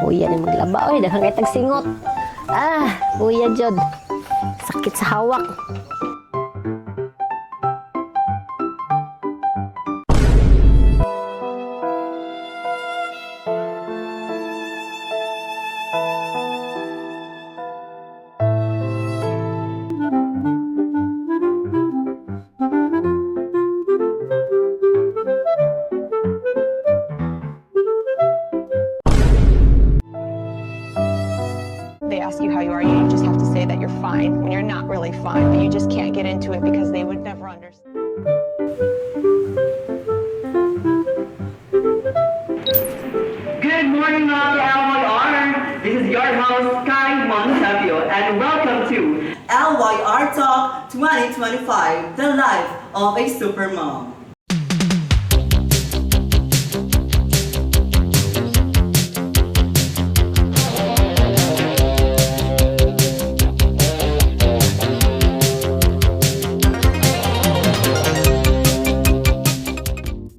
Kuya ni maglaba. Oy, daghang kay tagsingot. Kuya Jod. Sakit sa hawak. They ask you how you are, you just have to say that you're fine when you're not really fine, but you just can't get into it because they would never understand. Good morning mga LYR! This is your host, Kai Montevio, and welcome to LYR Talk 2025, the life of a supermom.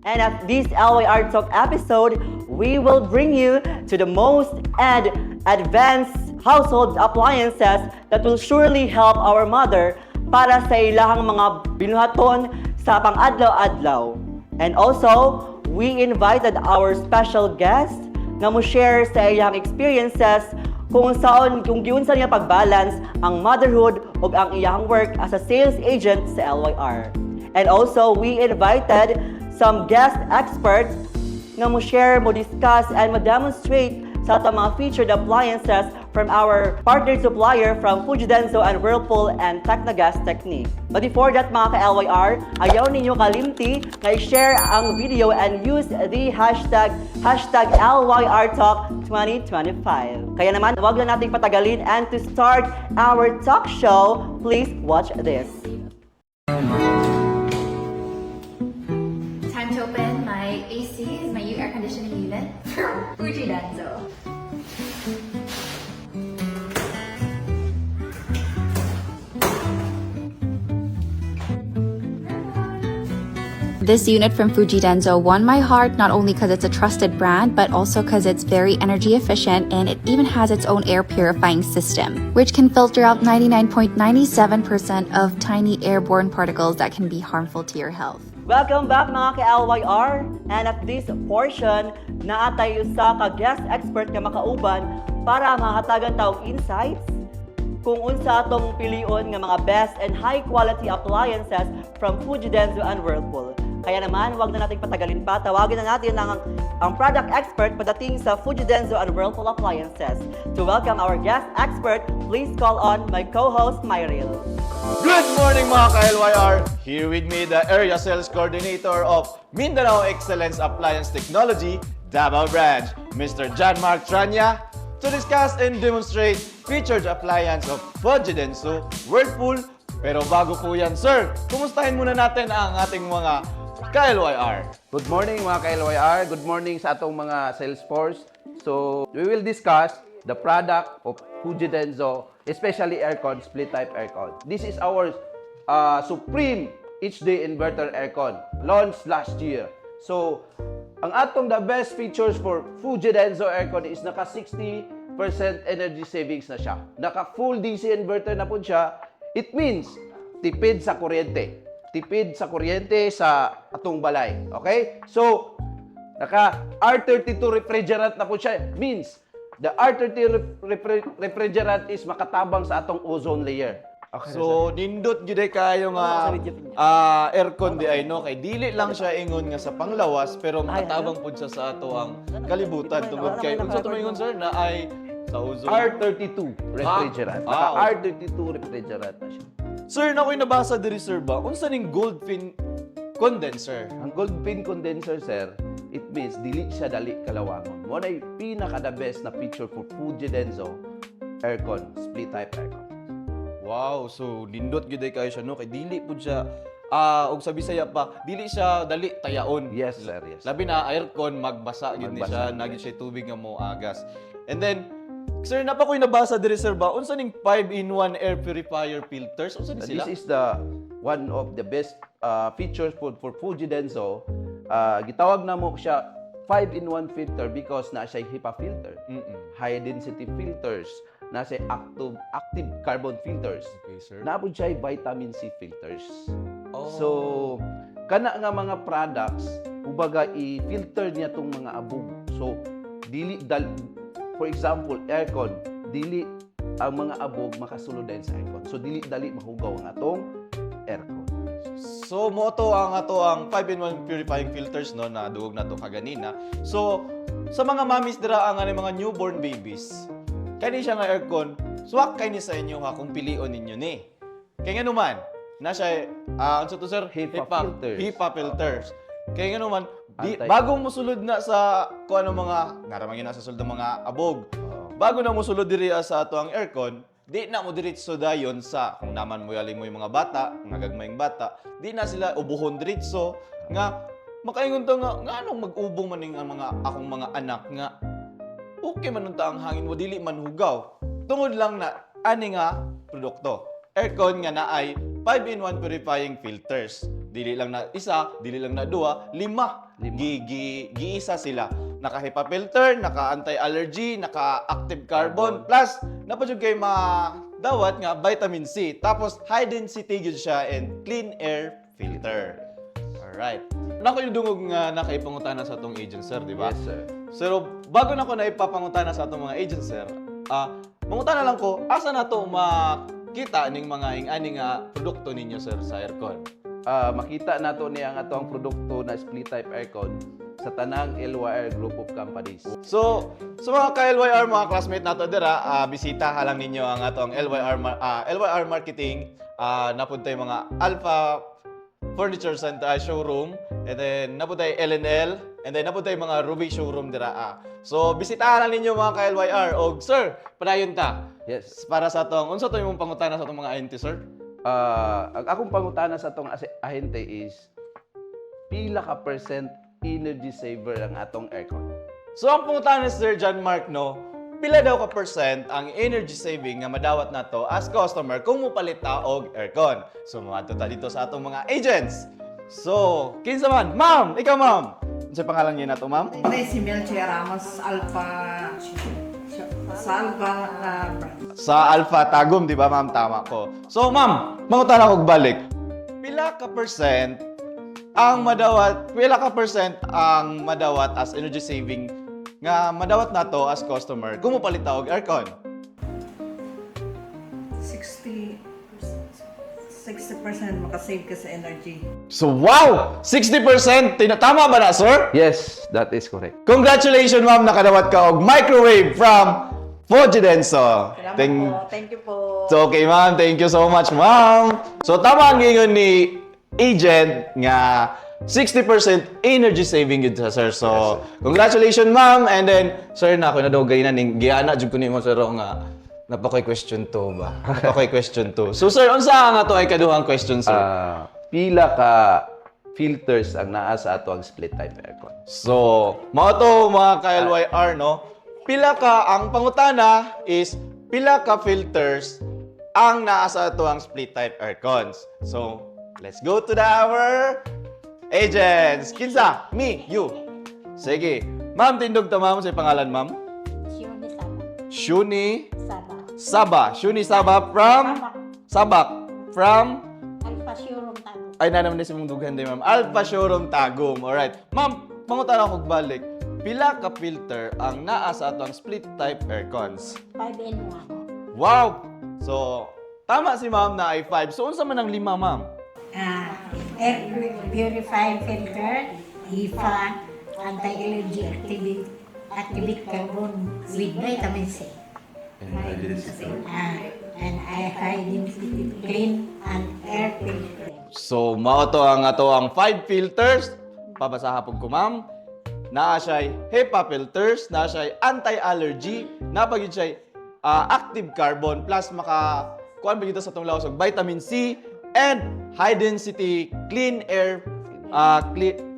And at this LYR Talk episode, we will bring you to the most advanced household appliances that will surely help our mother para sa ilahang mga binuhaton sa pang-adlaw-adlaw. And also, we invited our special guest na mo share sa iyang experiences kung giunsa niya pag-balance ang motherhood ug ang iyang work as a sales agent sa LYR. And also, we invited some guest experts nga mo share, mo discuss, and mo demonstrate sa atong mga featured appliances from our partner supplier from Fujidenso and Whirlpool and Technogas Technique. But before that mga ka-LYR, ayaw ninyo kalimti na i-share ang video and use the hashtag LYRTalk2025. Kaya naman, huwag na nating patagalin, and to start our talk show, please watch this. Time to open my AC, my new air conditioning unit from Fujidenso. This unit from Fujidenso won my heart not only because it's a trusted brand, but also because it's very energy efficient and it even has its own air purifying system, which can filter out 99.97% of tiny airborne particles that can be harmful to your health. Welcome back mga ka-LYR! And at this portion, naatay usa ka guest expert nga makauban para mahatagan tawag insights kung unsa atong pilion nga mga best and high quality appliances from Fujidenso and Whirlpool. Kaya naman, wag na nating patagalin pa. Tawagin na natin ang product expert pagdating sa Fujidenso and Whirlpool appliances. To welcome our guest expert, please call on my co-host, Myril. Good morning mga ka-LYR! Here with me, the Area Sales Coordinator of Mindanao Excellence Appliance Technology, Davao Branch, Mr. John Mark Tranya, to discuss and demonstrate featured appliance of Fujidenso, Whirlpool. Pero bago po yan, sir, kumustahin muna natin ang ating mga ka-LYR. Good morning mga ka-LYR. Good morning sa atong mga sales force. So, we will discuss the product of Fujidenso, especially aircon, split type aircon. This is our Supreme HD inverter aircon, launched last year. So, ang atong the best features for Fujidenso aircon is naka 60% energy savings na siya. Naka full DC inverter na po siya. It means tipid sa kuryente. Tipid sa kuryente sa atong balay. Okay? So, naka R32 refrigerant na po siya. It means the R32 refrigerant is makatabang sa atong ozone layer. Okay, So, nindot gyud kayo nga aircon di ay no kay dili lang siya ingon nga sa panglawas pero makatabang pud siya sa ato ang kalibutan tungod kay unsa to ingon sir na ay sa ozone. R32 refrigerant. Naka Ah, R32 refrigerant na siya. Sir, nakoy nabasa diri sir ba unsa ning gold fin condenser? Ang gold pin condenser, sir, it means dili siya dali kalawangon. Mo na pinaka-the best na feature for Fujidenso aircon, split type aircon. Wow, so nindot gyud kayo siya no kay dili pud siya og sa Bisaya pa, dili siya dali tayaon. Yes, sir, yes. Labi na aircon magbasa gyud ni siya, Magbasa. nagit siya tubig nga mo agas. And then sir, napakoy nabasa diri sir ba unsa ning 5-in-1 air purifier filters? Unsa ni sila? This is the one of the best features for Fujidenso. Gitawag na mo siya 5-in-1 filter because na siya HEPA filter, high density filters, na siya active carbon filters. Okay, sir. Naapod siya vitamin C filters. Oh. So, kana nga mga products, ubaga i-filter niya tong mga abog. So, for example, aircon, dili ang mga abog makasulod dahil sa aircon. So, dili mahugaw ang atong aircon. So, mo to ang ato ang 5-in-1 purifying filters no na dugog na to kaganina. So, sa mga mommies dira ang mga newborn babies, kani siya nga aircon, swak kay ni sa inyo ha kung pilion ninyo ni. Kaya nga naman, na siya unsa to sir? HEPA filters. HEPA filters. Kaya nga naman, Antay- bago mo sulod na sa kung ano mga naramangin na sa sulod ng mga abog. Bago na mo sulod diri sa ato ang aircon, di na mo diretso dayon sa kung naman mo yaling mo yung mga bata, mga gagmayng bata, di na sila ubuhon diretso nga makaingon to nga anong mag-ubong man ang mga akong mga anak nga okay man unta ang hangin mo dili man hugaw. Tungod lang na ani nga produkto. Aircon nga na ay 5-in-1 purifying filters. Dili lang na isa, dili lang na dua, lima. Giisa sila. Naka-HEPA filter, naka-anti-allergy, naka-active carbon, plus napadyo kay dawat nga vitamin C. Tapos high density gyud siya and clean air filter. Alright. Nako yung dungog nga nakaipangutana sa atong agent sir, di ba? Yes, sir. So, bago na ko na ipapangutana sa atong mga agent sir, mangutana lang ko, asa na to makita ning mga ing-ani nga produkto ninyo sir sa aircon? Makita nato ni ang atong produkto na split type aircon sa tanang LYR group of companies. So, sa mga ka-LYR, mga classmate nato dira, bisita lang ninyo ang atong LYR marketing. Napunta yung mga Alpha Furniture Center showroom, and then napunta yung LNL, and then napunta yung mga Ruby showroom dira. So, bisitahan lang ninyo mga ka-LYR. O, sir, padayon ta. Yes. Para sa atong, unsa to yung pangutana sa atong mga ente, sir? Ang akong pangutana sa atong ahente is pila ka percent energy saver ang atong aircon. So, ang pangutana ni Sir John Mark, no, pila daw ka percent ang energy saving nga madawat nato as customer kung mupalit ta og aircon. So, maadto ta dito sa atong mga agents. So, kinsa man? Ma'am! Ikaw, ma'am! Ano pangalan niyo na to, ma'am? Si Melchia Ramos, Alpha, sa Alpha brand. Sa Alpha Tagum, di ba, ma'am? Tama ko. So, ma'am, mangutana kog balik. Pila ka percent ang madawat as energy saving nga madawat nato as customer kung mupalit ta og aircon? 60% makasave ka sa energy. So, wow! 60%! Tama ba na, sir? Yes, that is correct. Congratulations, ma'am! Nakadawat ka og microwave from Fujidenso. Thank you po. So, okay, ma'am. Thank you so much, ma'am. So, tama ang ingon ni agent nga 60% energy saving yun sa sir. So, congratulations, ma'am. And then, sir, na ako na daw ganyan. Giana, dyan ko ni mo, sir, nga napakoy question to ba? Napakoy question to. So, sir, unsa nga to ay kaduhang question, sir? Pila ka filters ang naa sa ato ang split type aircon. So, mga to, mga ka-LYR, no? Pila ka, ang pangutana is, pila ka filters ang naa sa ito ang split type aircons. So, let's go to our agents. Kinsa? Me? You? Sige. Ma'am, tindog ta, ma'am. Sa pangalan, ma'am? Shuni Saba. Shuni Saba. Saba. Shuni Saba from? Sabak. From? Alpha Showroom Tago. Ay, na naman na si mong dughan din, ma'am. Alpha Showroom Tagum. Alright. Ma'am, pangutana kog balik. Pila ka filter ang naa sa atong split type aircons? 5-in-1. Wow! So, tama si ma'am na ay 5. So, unsa man ang 5, ma'am? Air purifying filter, HEPA, anti-allergy activate carbon with vitamin C. And high density clean and air filter. So, mao to ang ato ang 5 filters. Pabasaha po ko, ma'am. Naa siya'y HEPA filters, naa siya'y anti-allergy, napagid siya'y active carbon, plus kuan ba dito sa itong lawas og vitamin C, and high density clean air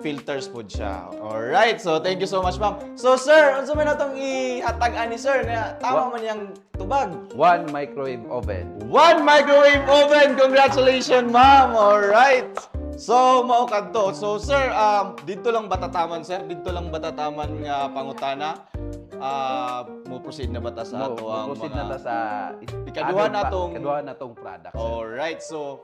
filters po siya. Alright, so thank you so much, ma'am. So, sir, unsa man natong ihatag-an ni sir nga tama man yang tubag? 1 microwave oven. 1 microwave oven! Congratulations, ma'am! Alright! So, mao kadto. So, sir, dito lang batataman, sir? Dito lang batataman nga pangutana? Mo proceed na bata sa ato ang proceed mga... na ta sa Ikaduha na tong- ikaduha na tong product. sir. Alright, so...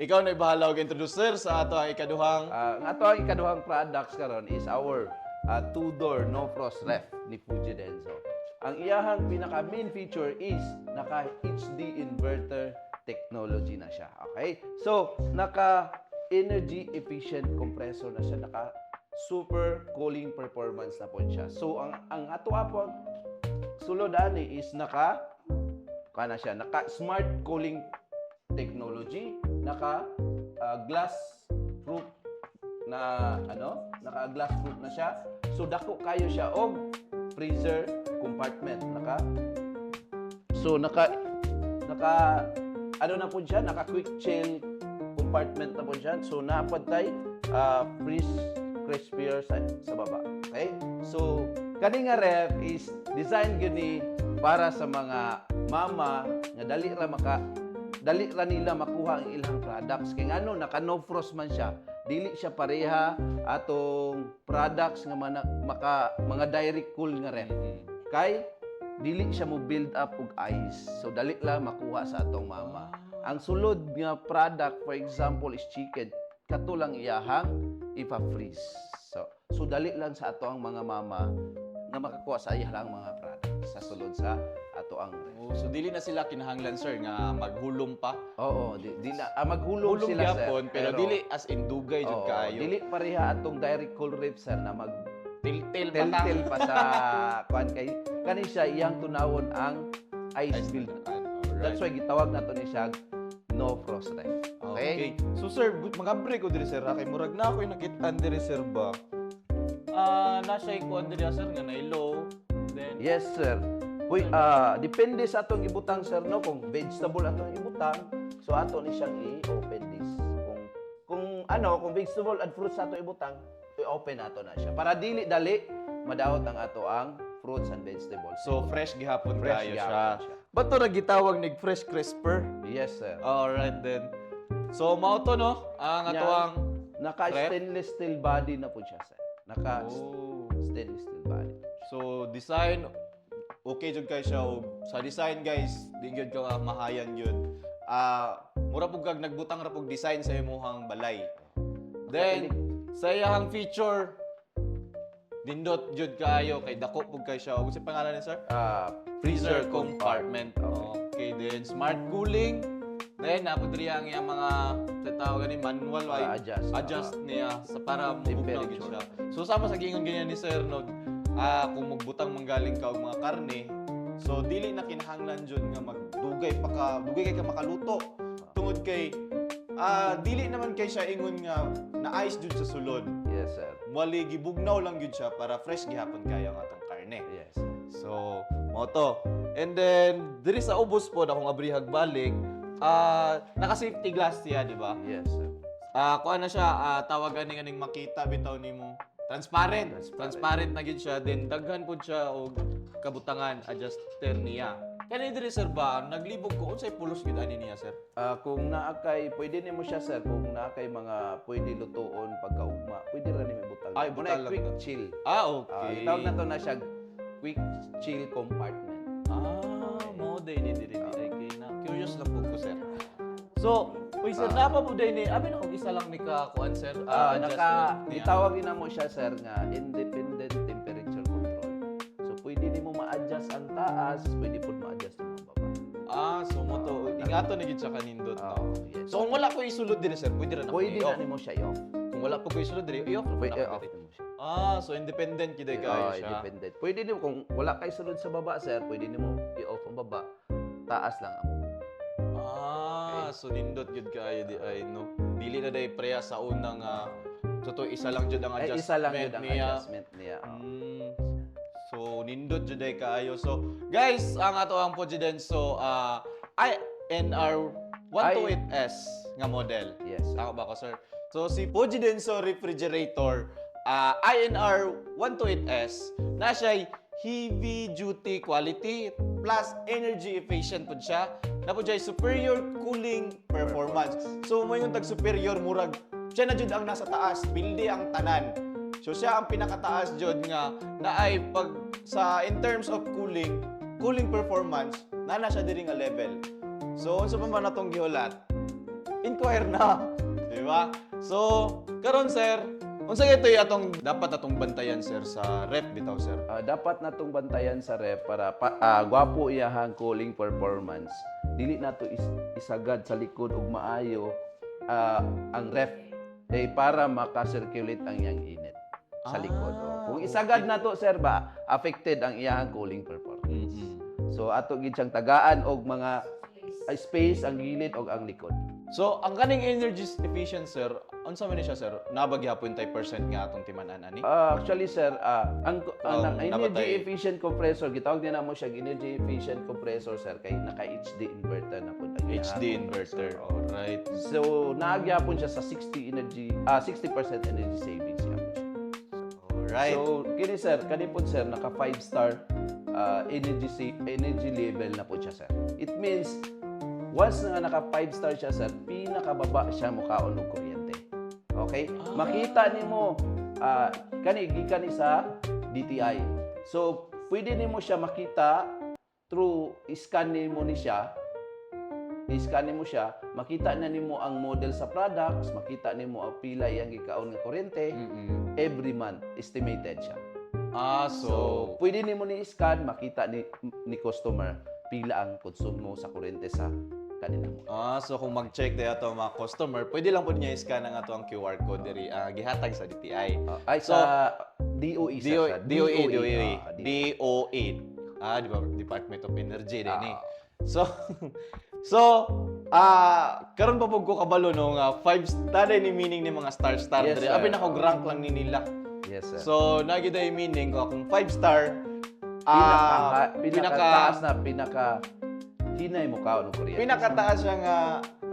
Ikaw na ibahala og introducer sa ato ang ikaduhang... Ang ato ang ikaduhang products karon is our two-door no frost ref ni Fuji Denso. Ang iyahang pinaka main feature is naka HD inverter technology na siya. Okay? So, naka energy efficient compressor na siya, naka super cooling performance na po siya. So, ang ato apong sulod ani is naka smart cooling technology, naka glass proof na naka glass proof na siya. So dako kayo siya og freezer compartment, naka na po siya, naka quick chill compartment na po siya. So naapod tay freeze crispier sa baba. Okay? So kani nga ref is design gini para sa mga mama nga dali ra nila makuha ang ilang products. Kaya ano, naka no frost man siya. Dili siya pareha atong products nga mga direct cool nga ref. Kay dili siya mo build up og ice. So dali lang makuha sa atong mama. Ang sulod nga product, for example, is chicken. Kato lang iyahang ipa-freeze. So dali lang sa ato ang mga mama nga makakuha sa iyang mga products sa sulod sa ato ang ref. So, dili na sila kinahanglan, sir, nga maghulom pa? Oo, di na maghulog Hulom sila gyapon, sir. pero dili as in dugay jud Oo, kaayo. dili pareha atong direct cool ref sir na mag Til-til tel pa sa kuan kay kani siya iyang tunawon ang ice build. That's why gitawag nato ni siya no frost ref. Okay. So sir, mga break ko diri sir, kay murag na ako nakit-an diri sir ba. Na siya ko diri sir nga nailo. Then Yes sir. Uy, depende sa atong ibutang sir no kung vegetable atong ibutang, so ato ni siyang i-open this. Kung vegetable and fruits ato ibutang, i-open nato na siya para dili dali madawat ang ato ang fruits and vegetables. so fresh gihapon Fresh kayo gihapon siya. Bato ra gitawag nig fresh crisper. Yes sir. Alright then. So mao to no, ang ato ang Naka ref? stainless steel body na po siya sir. Naka Oh. stainless steel body. So design okay jud kay siya og sa design guys, di gyud ka mahayan yun. Mura pug kag nagbutang ra pug design sa imong balay. Then sa iyang feature nindot jud kaayo kay dako pug kay siya. Ug sa pangalan ni sir? Freezer compartment. Okay, then smart cooling. Then napod riya ang iyang mga sa tawag ni manual ay adjust niya sa para mabugnaw gid siya. So sama sa gingon ganyan ni sir no, kung magbutang manggaling ka og mga karne, so dili na kinahanglan jud nga magdugay kay ka makaluto. Tungod kay dili naman kay siya ingon nga na ice jud sa sulod. Yes sir. Wali gibugnaw lang jud siya para fresh gihapon kayo ang atong karne. Yes. So, mo to. And then diri sa ubos po akong abrihag balik, naka-safety glass siya, di ba? Yes sir. Kuan na siya, tawagan ni ganing makita bitaw nimo. Transparent na gid siya, then daghan pud siya og kabutangan adjuster niya. Kani diri sir ba naglibog ko unsay pulos gid ani niya sir? Kung naakay, pwede nimo siya sir, kung naakay mga pwede lutuon pagkaugma, pwede ra nimo butang. Ay, Muna butang lang quick to. chill. Okay. Itawag na to na siya quick chill compartment. Mo day ni diri kay na. Curious lang po ko sir. So, uy sir, napa po day ni, abi na kung isa lang ni ka kuan sir. Itawag na mo siya sir nga independent temperature control. So pwede nimo ma-adjust ang taas, pwede pud ma-adjust ang baba. So mo to, ingato na gid siya kanindot no. Yes. So kung wala ko isulod diri sir, pwede ra na. Pwede na nimo siya i-off. Kung wala po ko isulod diri, i-off na Pwede po off na. nimo siya. So independent gid kayo siya. Independent. Pwede nimo kung wala kay sulod sa baba sir, pwede nimo i-off ang baba. Taas lang ang baba. So nindot gid kayo di ay no. Dili na day preya sa unang so to isa lang jud ang adjustment Isa lang yun ang niya. adjustment niya. So nindot jud ay kaayo. So guys, ang ato ang Fuji Denso INR 128S nga model. Yes. Tama ba ko, sir? So, si Fuji Denso Refrigerator INR 128S na siya heavy duty quality plus energy efficient po siya na po siya superior cooling performance. So, may yung tag-superior murag siya na jud ang nasa taas, bildi ang tanan. So, siya ang pinakataas jud nga na ay pag sa in terms of cooling performance, na siya diri nga level. So, unsa pa man natong gihulat? Inquire na, di ba? So, karon sir, unsa ito atong dapat atong bantayan sir sa ref bitaw sir? Dapat natong bantayan sa ref para gwapo iyahang cooling performance. Dili nato isagad sa likod ug maayo ang ref para maka-circulate ang iyang init sa likod. Kung isagad nato sir ba, affected ang iyahang cooling performance. So ato gid siyang tagaan og mga space ang gilid og ang likod. So, ang kaning energy efficient sir, unsa man ni siya sir? Nabagyapon tay percent nga atong timan-an ani? Actually sir, ang energy nabatay. efficient compressor gitawag din namo siya energy efficient compressor sir kay naka HD inverter na pud ang iyang HD inverter. Alright. So naagyapon siya sa 60% energy savings yapon siya. Alright. So kini sir, kanipod sir naka 5-star energy level na po siya sir. It means once na naka 5-star siya sir, pinakababa siya mukaon og kuryente. Okay? Makita nimo gikan ni sa DTI. So pwede nimo siya makita through scan nimo ni siya. I-scan nimo siya, makita na nimo ang model sa products, makita nimo ang pila iyang gikaon nga kuryente every month estimated siya. So pwede nimo ni scan makita ni customer pila ang konsumo sa kuryente sa kanila mo. so kung mag-check dayo ato mga customer, pwede lang po niya i-scan ang ato ang QR code diri gihatag sa DTI. Sa DOE sir. DOE. Di ba? Department of Energy din eh. So, karon pa pug ko kabalo no nga 5-star ni meaning ni mga star Yes, diri. sir. Abi na ko rank lang ni nila. Yes sir. So, nagiday meaning ko kung 5-star pinakataas na hinay mo kaon og kuryente. pinakataas siya nga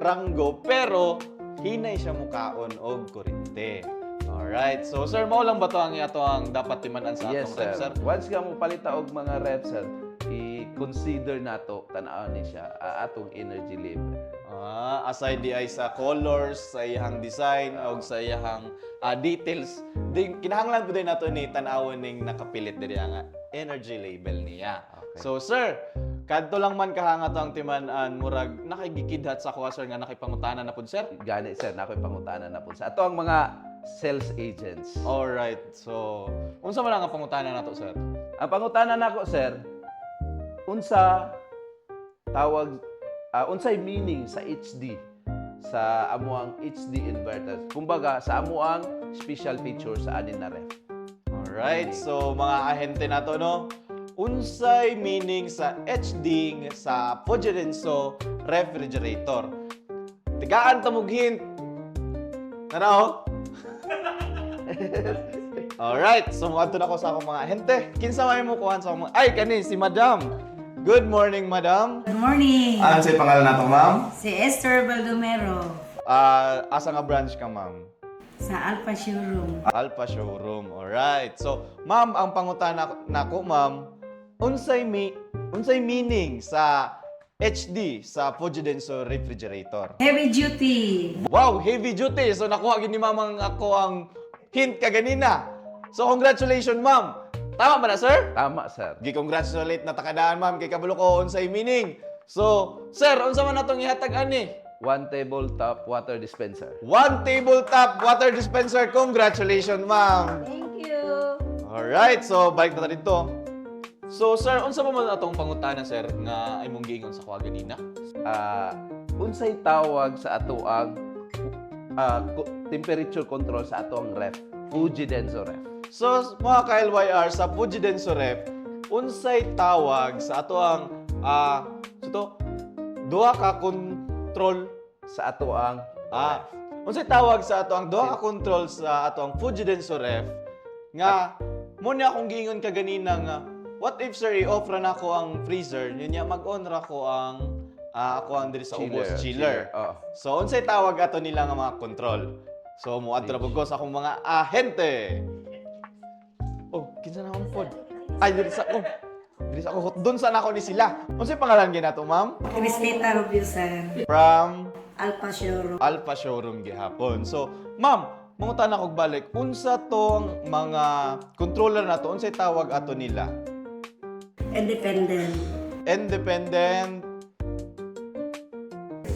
ranggo pero hinay siya mukaon og kuryente. Alright. So, sir, mao lang ba to ang dapat timan-an sa Yes atong ref, sir. sir? Once ka mo palita og mga ref sir, i-consider nato tan-aw ni siya atong energy level. Aside di ay sa colors, sa iyang design, o sa iyang details, kinahanglan po din nato ni tan-awon ning nakapilit diri ang energy label niya. Okay. So, sir, kadto lang man kahangat ang timan-an, murag nakigikidhat sa kuha, sir, nga nakipangutanan na po, sir? Gani sir, nakoy pangutanan na po sa ato ang mga sales agents. Alright. So, unsa man ang pangutanan nato, sir? Ang pangutanan nako sir, unsa tawag unsay meaning sa HD sa amuang HD inverters. Kumbaga sa amuang special feature sa anin na ref. Alright. So, mga ahente nato, no? Unsay meaning sa HD sa Fuji Denso refrigerator? Tigaan ta mog hint. Tara, Alright, so mga na ko sa akong mga ahente. Kinsa may mo kuhan sa akong mga... Ay, kani, si Madam. Good morning, Madam. Good morning! Ano sa'yo pangalan nato, Ma'am? Si Esther Baldomero Asa nga branch ka, Ma'am? sa Alpha Showroom. Alpha Showroom. Alright. So, Ma'am, ang pangutana nako, Ma'am, unsay meaning sa HD sa Fuji Denso refrigerator? Heavy duty. Wow, heavy duty. So, nakuha gini Ma'am ako ang hint kaganina. So, congratulations, Ma'am. Tama ba na, sir? Tama sir. Gi-congratulate na takadaan, Ma'am, kay kabalo ko unsay meaning. So, sir, unsa man natong ihatag ani? 1 tabletop water dispenser. 1 tabletop water dispenser. Congratulations, Ma'am. Thank you. Alright, so balik na tayo dito. So, sir, unsa pa man atong pangutana, sir, nga imong giingon sa kuha ganina? Unsay tawag sa ato ang temperature control sa ato ang ref. Fuji Denso ref. So, mga ka-LYR, sa Fuji Denso ref, unsay tawag sa ato ang duha ka control Sa ato ang unsay tawag sa ato ang duha ka control sa ato ang Fuji Denso ref nga mo na akong giingon kaganina nga what if, sir, i-off ra nako ang freezer niya mag-on ra ko ang ako ang diri sa ubos chiller. Oo. So unsay tawag ato nila nga mga control? So muadto na pud ko sa akong mga ahente. Oh, kinsa na akong pod? Ay diri sa ako doon sa nako ni sila. Unsay pangalan ginato, ma'am? Cristita Robinson, From Alpha Showroom. Alpha Showroom gihapon. So, ma'am, mangutan ako balik. Unsa tong mga controller na to? Unsay tawag ato nila? Independent. Independent.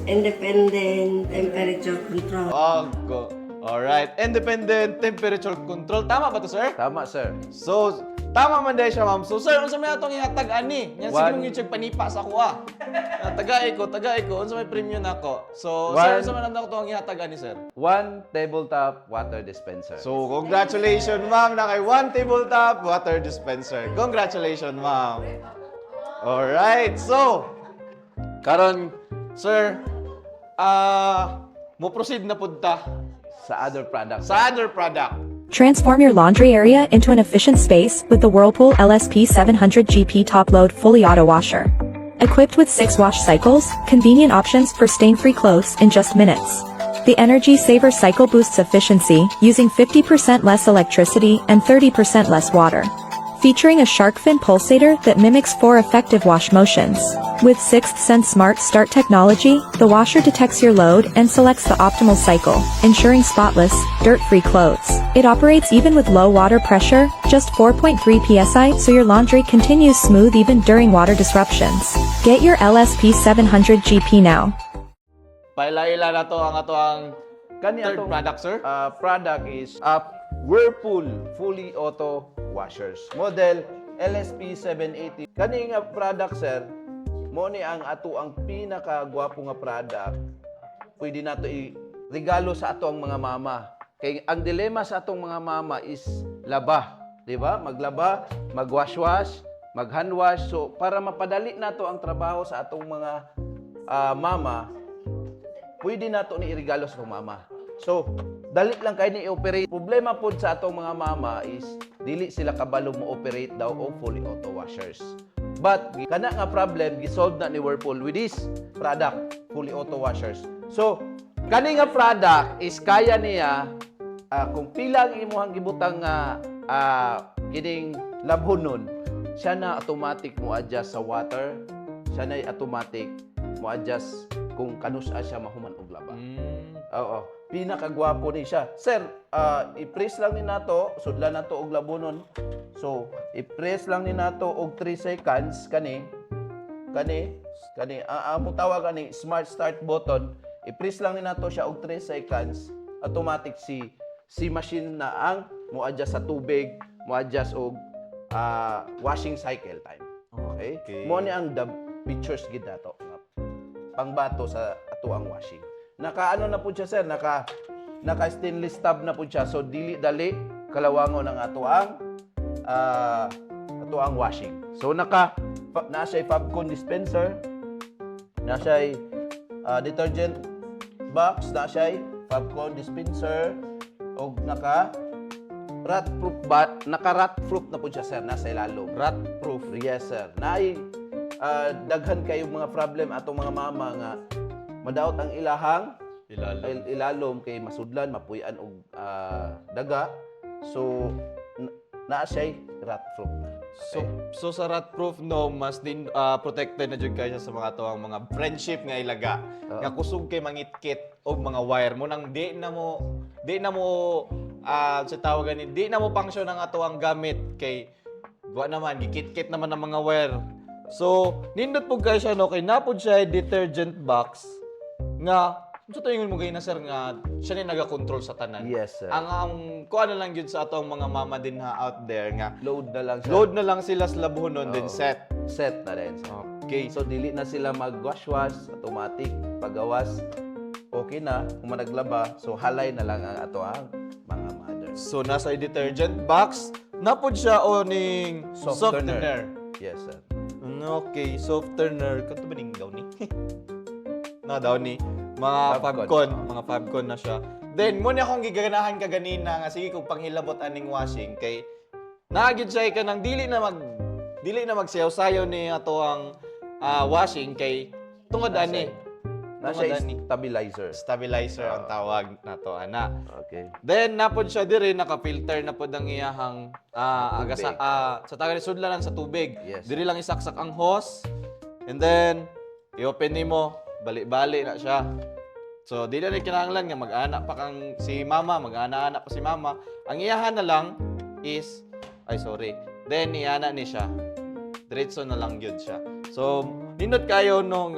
Independent temperature control. Alright. Independent temperature control. Tama ba to, sir? Tama, sir. So, tama man dahil siya, ma'am. So, sir, unsa may atong ihatag ani? Yan sige mong YouTube panipa sa kuha. Tagay ko. Unsa may premium nako. So, sir, unsa man ang atong ihatag ani, sir? 1 tabletop water dispenser. So, congratulations, ma'am, na kay 1 tabletop water dispenser. Congratulations, ma'am. Alright, so, karon, sir, mo proceed na punta Sa other product. sa other product. Transform your laundry area into an efficient space with the Whirlpool LSP 700 GP top load fully auto washer. Equipped with 6 wash cycles, convenient options for stain-free clothes in just minutes. The Energy Saver cycle boosts efficiency, using 50% less electricity and 30% less water. Featuring a shark fin pulsator that mimics 4 effective wash motions. With 6th Sense Smart Start technology, the washer detects your load and selects the optimal cycle, ensuring spotless, dirt-free clothes. It operates even with low water pressure, just 4.3 psi, so your laundry continues smooth even during water disruptions. Get your LSP 700 GP now. Paila-ila na to ang Kani third atong product, sir. product is Whirlpool fully auto washers. Model LSP 780. Kani nga product, sir, mo ni ang ato ang pinakagwapo nga product. Pwede nato i-regalo sa ato ang mga mama. Kay ang dilema sa atong mga mama is laba, di ba? Maglaba, magwash-wash, mag-handwash. So para mapadali nato ang trabaho sa atong mga mama, pwede nato ni irigalo sa atong mama. So, dali lang kayo ni i-operate. Problema po sa atong mga mama is dili sila kabalo mo operate daw o fully auto washers. But kana nga problem gisolve na ni Whirlpool with this product, fully auto washers. So, kani nga product is kaya niya kung pila ang imuhang gibutang kining labhonon, siya na automatic mo adjust sa water, siya na automatic mo adjust kung kanusa siya mahuman og laba. Oo, pinakagwapo ni siya. Sir, i-press lang ni nato, sudlan nato og labonon. So, i-press lang ni nato og 3 seconds kani amo tawag ani smart start button. I-press lang ni nato siya og 3 seconds. Automatic si machine na ang mo adjust sa tubig, mo adjust og washing cycle time. Okay? Mo ni ang the pictures gid nato. Pangbato sa ato ang washing. Naka-ano na po siya, sir, naka stainless tub na po siya. So dili dali kalawangon ang ato ang washing. So na siya Fabcon dispenser, na siya detergent box, na siya Fabcon dispenser, og naka rat proof na po siya, sir, nasa ilalom. Rat proof, yes, sir. Daghan kayo mga problem atong mga mama nga madaot ang ilahang ilalom kay masudlan, mapuy-an og daga. So naa siya rat proof na. Okay. So sa rat proof no, mas din protected na jud kayo sa mga tuwang mga friendship nga ilaga. Nga kusog kay mangitkit og mga wire mo nang di na mo sa tawagan ni di na mo function ang ato ang gamit kay wa naman gikit-kit naman ang mga wire. So, nindot po guys siya, no? Kay napod siya detergent box nga, sa tingin mo kayo na sir nga, siya na naga-control sa tanan. Yes, sir. Ang kuha na lang yun sa atong mga mama din ha out there nga, Load na lang sila sa labuhonon din set. Set na rin, sir. Okay. So dili na sila mag-wash-wash, automatic, pagawas, okay na, kung managlaba, so halay na lang ang ato ang mga mother. So, nasa detergent box, napod siya o ning softener. Yes, sir. Okay, softener. Kanto ba ning daw ni? Na daw ni mga Fabcon na siya. Then mo ni akong giganahan kaganina nga sige kung panghilabot aning washing kay naagid siya kanang dili na magsayaw-sayaw ni ato ang washing kay Tungod ani. Nasa Tungod ani. stabilizer. Stabilizer ang tawag nato ana. Okay. Then napod siya diri naka-filter na pod ang iyahang aga sa sa taga sudlan lang sa tubig. Yes. Diri lang isaksak ang hose. And then i-open nimo, bali-bali na siya. So di na kinahanglan nga mag-ana pa kang si mama, mag-ana-ana pa si mama. Ang iyahan na lang is Then iana ni siya. Diretso na lang yun siya. So nindot kayo nung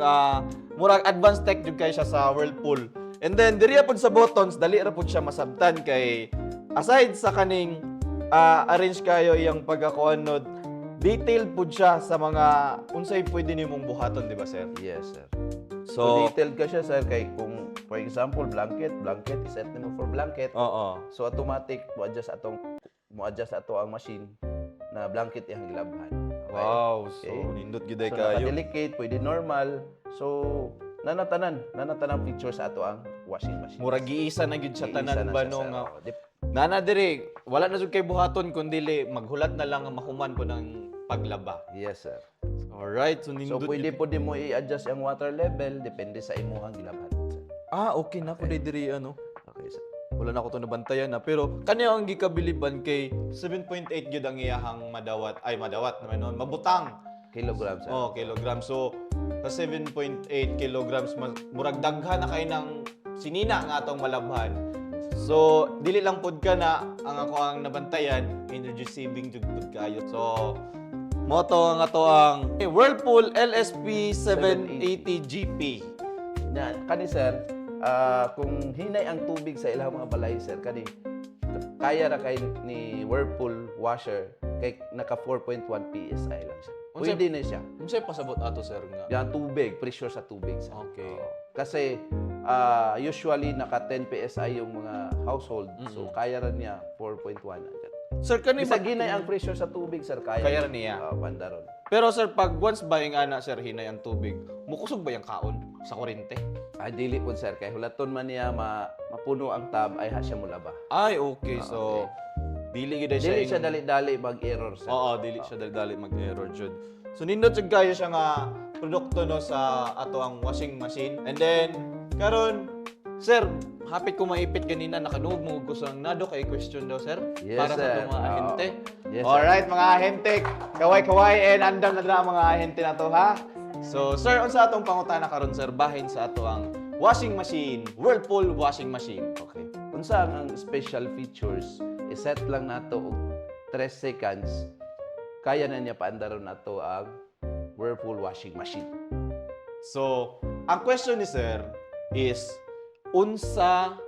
murag advanced tech jud kay siya sa Whirlpool. And then diri pod sa buttons dali ra pod siya masabtan kay aside sa kaning arrange kayo iyang pagkakuanod, detailed pod siya sa mga unsay pwede nimong buhaton, di ba sir? Yes, sir. So So, detailed ka siya, sir, kay kung, for example, blanket, iset nimo for blanket. oo. So, automatic, mo-adjust ato ang machine na blanket iyang gilabhan. Okay? Wow, so Okay. nindot gyud So, kayo. naka-delicate, pwede normal. So, nanatanan feature sa ato ang washing machine. Murag giisa na gyud sa Iisa tanan na ba siya, no sir. nga. Oo, Nana diri, wala na jud kay buhaton kundi maghulat na lang ang mahuman ko ng paglaba. Yes, sir. Alright, so So, nindot pwede gyud- po din mo i-adjust ang water level, depende sa imuhang gilabhan, sir. okay na pud diri ano. Okay, sir. Wala na ako to nabantayan na pero kaniya ang gikabiliban kay 7.8 gyud ang iyahang madawat naman noon mabutang. Kilogram, sir. Kilogram. So sa 7.8 kilograms murag daghan na kay ng sinina nga atong malabhan. So dili lang pud ka na ang ako ang nabantayan, energy saving jud pud kayo. So moto nga to ang Whirlpool LSP 780 GP. Kani, sir, kung hinay ang tubig sa ilang mga balay, sir, kani kaya ra kay ni Whirlpool washer kay naka 4.1 PSI lang siya. Pwede na siya. Unsay pasabot ato sir nga? Yan tubig, pressure sa tubig, sir. Okay. Oo. Kasi usually naka 10 PSI yung mga household. So kaya ra niya 4.1 agad. Sir kani Bisa ginay ang pressure sa tubig, sir, Kaya ra niya. Banda ron. Pero sir, pag once buying ana sir hinay ang tubig, mukusog ba yung kaon sa kuryente? Dili po, sir, kay hulaton man niya mapuno ang tab ay ha siya mulaba. Ay, okay. So, dili gid siya. Dili siya dali-dali mag-error, sir. Oo, dili siya dali mag-error jud. So nindot jud kayo siya nga produkto no sa ato ang washing machine. And then karon sir, hapit ko maipit kanina nakanuog mo ko sa nado kay question daw sir Yes, para sa sir. itong mga ahente. Yes, sir. Alright mga ahente, kaway-kaway and andam na dra mga ahente na to ha. So sir, unsa atong pangutana karon sir bahin sa ato ang washing machine, Whirlpool washing machine. Okay. Unsa ang special features, i-set lang nato og 3 seconds. Kaya na niya paandaron nato ang Whirlpool washing machine. So, ang question ni sir is unsa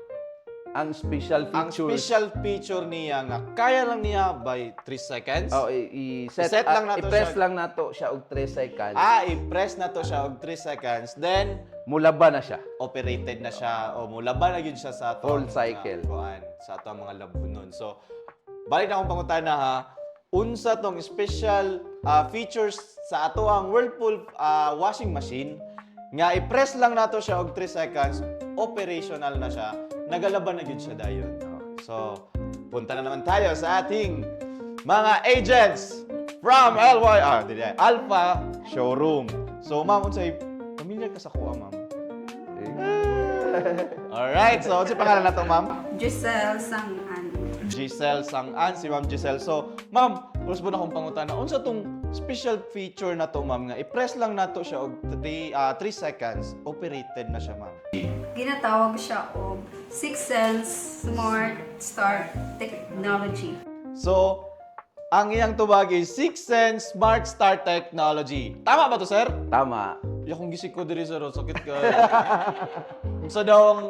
Ang special ang features, special feature niya nga kaya lang niya by 3 seconds? i-set I-set lang nato i-press siya. lang nato siya og 3 seconds. I-press na to siya og 3 seconds. Then, Mulaba na siya. operated na siya. O, mulaba na yun siya sa ato. Full cycle. Sa ato ang mga labunon. So, balik na akong pangutana ha. Unsa tong special features sa ato ang Whirlpool washing machine nga i-press lang nato siya og 3 seconds, operational na siya, nagalaban na gyud siya dayon. So, punta na naman tayo sa ating mga agents from Alpha Showroom. So, ma'am, unsay familiar ka sa kuha, ma'am? Alright, so unsay pangalan nato, ma'am? Giselle Sangan. Giselle Sangan, si Ma'am Giselle. So, Ma'am, pulos po na akong pangutana. Unsa tong special feature na to, Ma'am, nga i-press lang nato siya og 3 seconds, operated na siya, Ma'am. Ginatawag siya og 6 Sense Smart Start Technology. So, ang iyang tubag is 6 Sense Smart Start Technology. Tama ba to, sir? Tama. Yakong gisik ko diri, sir. Sakit ka. Unsa daw ang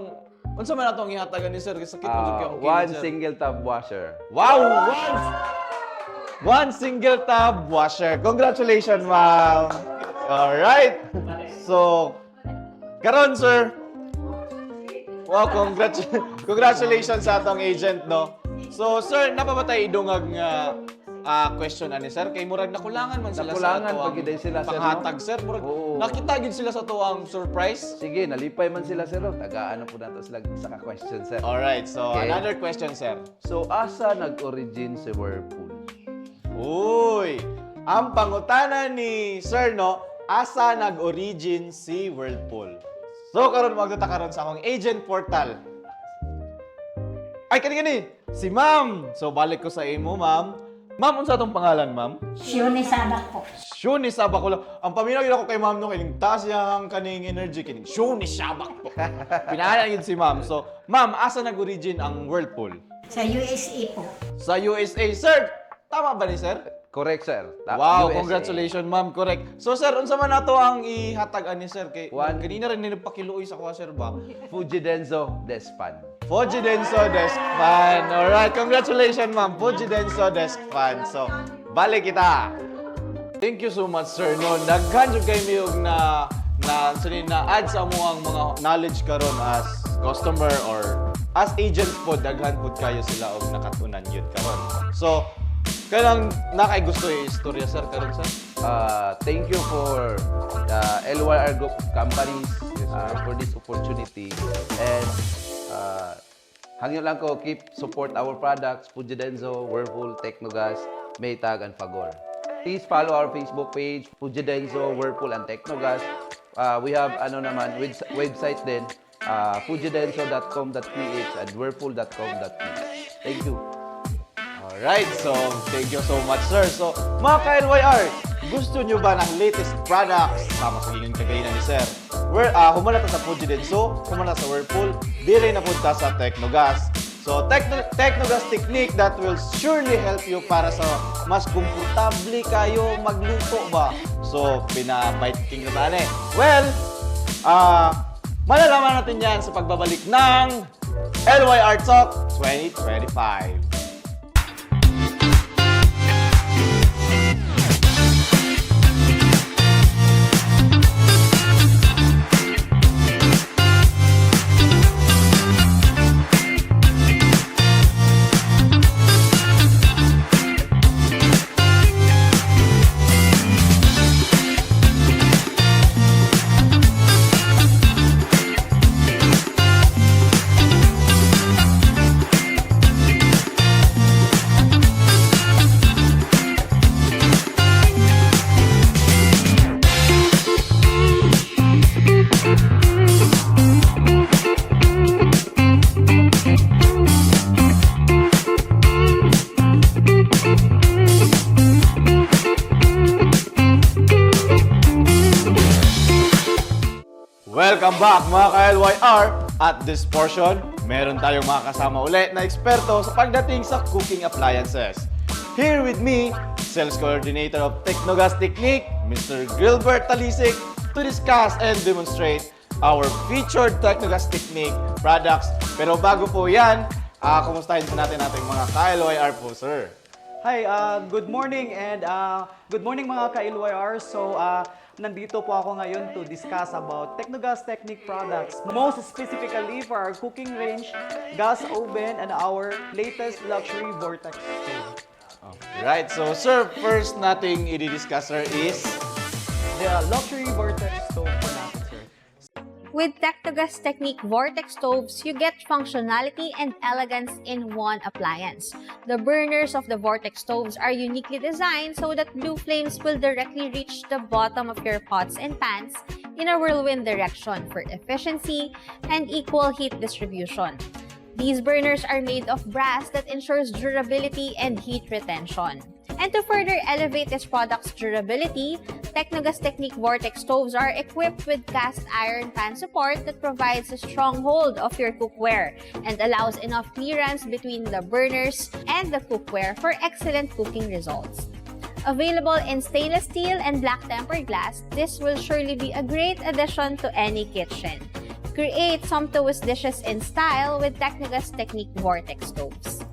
unsa man atong ihatagan ni sir? Sakit mo jud kay One single tub washer. Wow! One single tub washer. Congratulations, ma'am. Alright. So, karon sir. Wow, congratulations sa atong agent, no? So, sir, napabatay idungag nga question ani sir kay murag nakulangan man sila Nakulangan sa pag giday sila, sir, no? panghatag sir murag Oo. nakita gid sila sa tuang surprise. Sige, nalipay man sila, sir. Tagaan po nato sila sa ka-question, sir. Alright, so Okay. another question, sir. So, asa nag-origin si Whirlpool? Uy, ang pangutana ni Sir, no, asa nag-origin si Whirlpool? So karon magdata karon sa akong agent portal. Ay kani si Ma'am. So balik ko sa imo, Ma'am. Ma'am, unsa tong pangalan, Ma'am? Shuni Sabak po. Shuni Sabak ko lang. Ang paminaw gid ako kay Ma'am no kining taas yang kaning energy kining Shuni Sabak po. Pinahalan gid si Ma'am. So, Ma'am, asa nag-origin ang Whirlpool? Sa USA po. Sa USA, sir. Tama ba ni sir? Correct, sir. Wow, USA. congratulations, Ma'am. Correct. So, sir, unsa man nato ang ihatag ani sir kay One. kanina rin nipakiluoy sa kuha, sir ba? Fuji Denso Despan. Fuji Denso Desk Fan. Alright, congratulations, Ma'am. Fuji Denso Desk Fan. So, balik kita. Thank you so much, sir. No, daghan jud kay miyog na add sa mo ang mga knowledge karon as customer or as agent po, daghan po kayo sila og nakatunan yun karon. So, kanang nakay gusto istorya, sir, karon sir? Thank you for LYR Group companies for this opportunity. And hangyo lang ko, keep support our products, Fuji Denso, Whirlpool, Technogas, Maytag, and Fagor. Please follow our Facebook page, Fuji Denso, Whirlpool, and Technogas. We have website din, fujidenso.com.ph and whirlpool.com.ph. Thank you. Alright, so thank you so much, sir. So, mga ka-LYR, gusto nyo ba ng latest products? Tama sa giging kagayinan ni sir. Humala ta sa Fuji Denso, humala sa Whirlpool, dire na punta sa Technogas. So, Technogas technique that will surely help you para sa mas komportable kayo magluto ba? So, pinabaiting na tani. Well, malalaman natin yan sa pagbabalik ng LYR Talk 2025. Welcome back mga ka-LYR! At this portion, meron tayong mga kasama ulit na eksperto sa pagdating sa cooking appliances. Here with me, Sales Coordinator of Technogas Technique, Mr. Gilbert Talisik, to discuss and demonstrate our featured Technogas Technique products. Pero bago po yan, kumustahin po natin ating mga ka-LYR po, sir. Hi, good morning and good morning mga ka-LYR. So, nandito po ako ngayon to discuss about Technogas Technique products. Most specifically for our cooking range, gas oven, and our latest luxury vortex stove. Right, so sir, first nating i-discuss sir is The luxury vortex stove po natin, sir. With Technogas Technique Vortex Stoves, you get functionality and elegance in one appliance. The burners of the Vortex Stoves are uniquely designed so that blue flames will directly reach the bottom of your pots and pans in a whirlwind direction for efficiency and equal heat distribution. These burners are made of brass that ensures durability and heat retention. And to further elevate this product's durability, Technogas Technique Vortex Stoves are equipped with cast iron pan support that provides a strong hold of your cookware and allows enough clearance between the burners and the cookware for excellent cooking results. Available in stainless steel and black tempered glass, this will surely be a great addition to any kitchen. Create sumptuous dishes in style with Technogas Technique Vortex Stoves.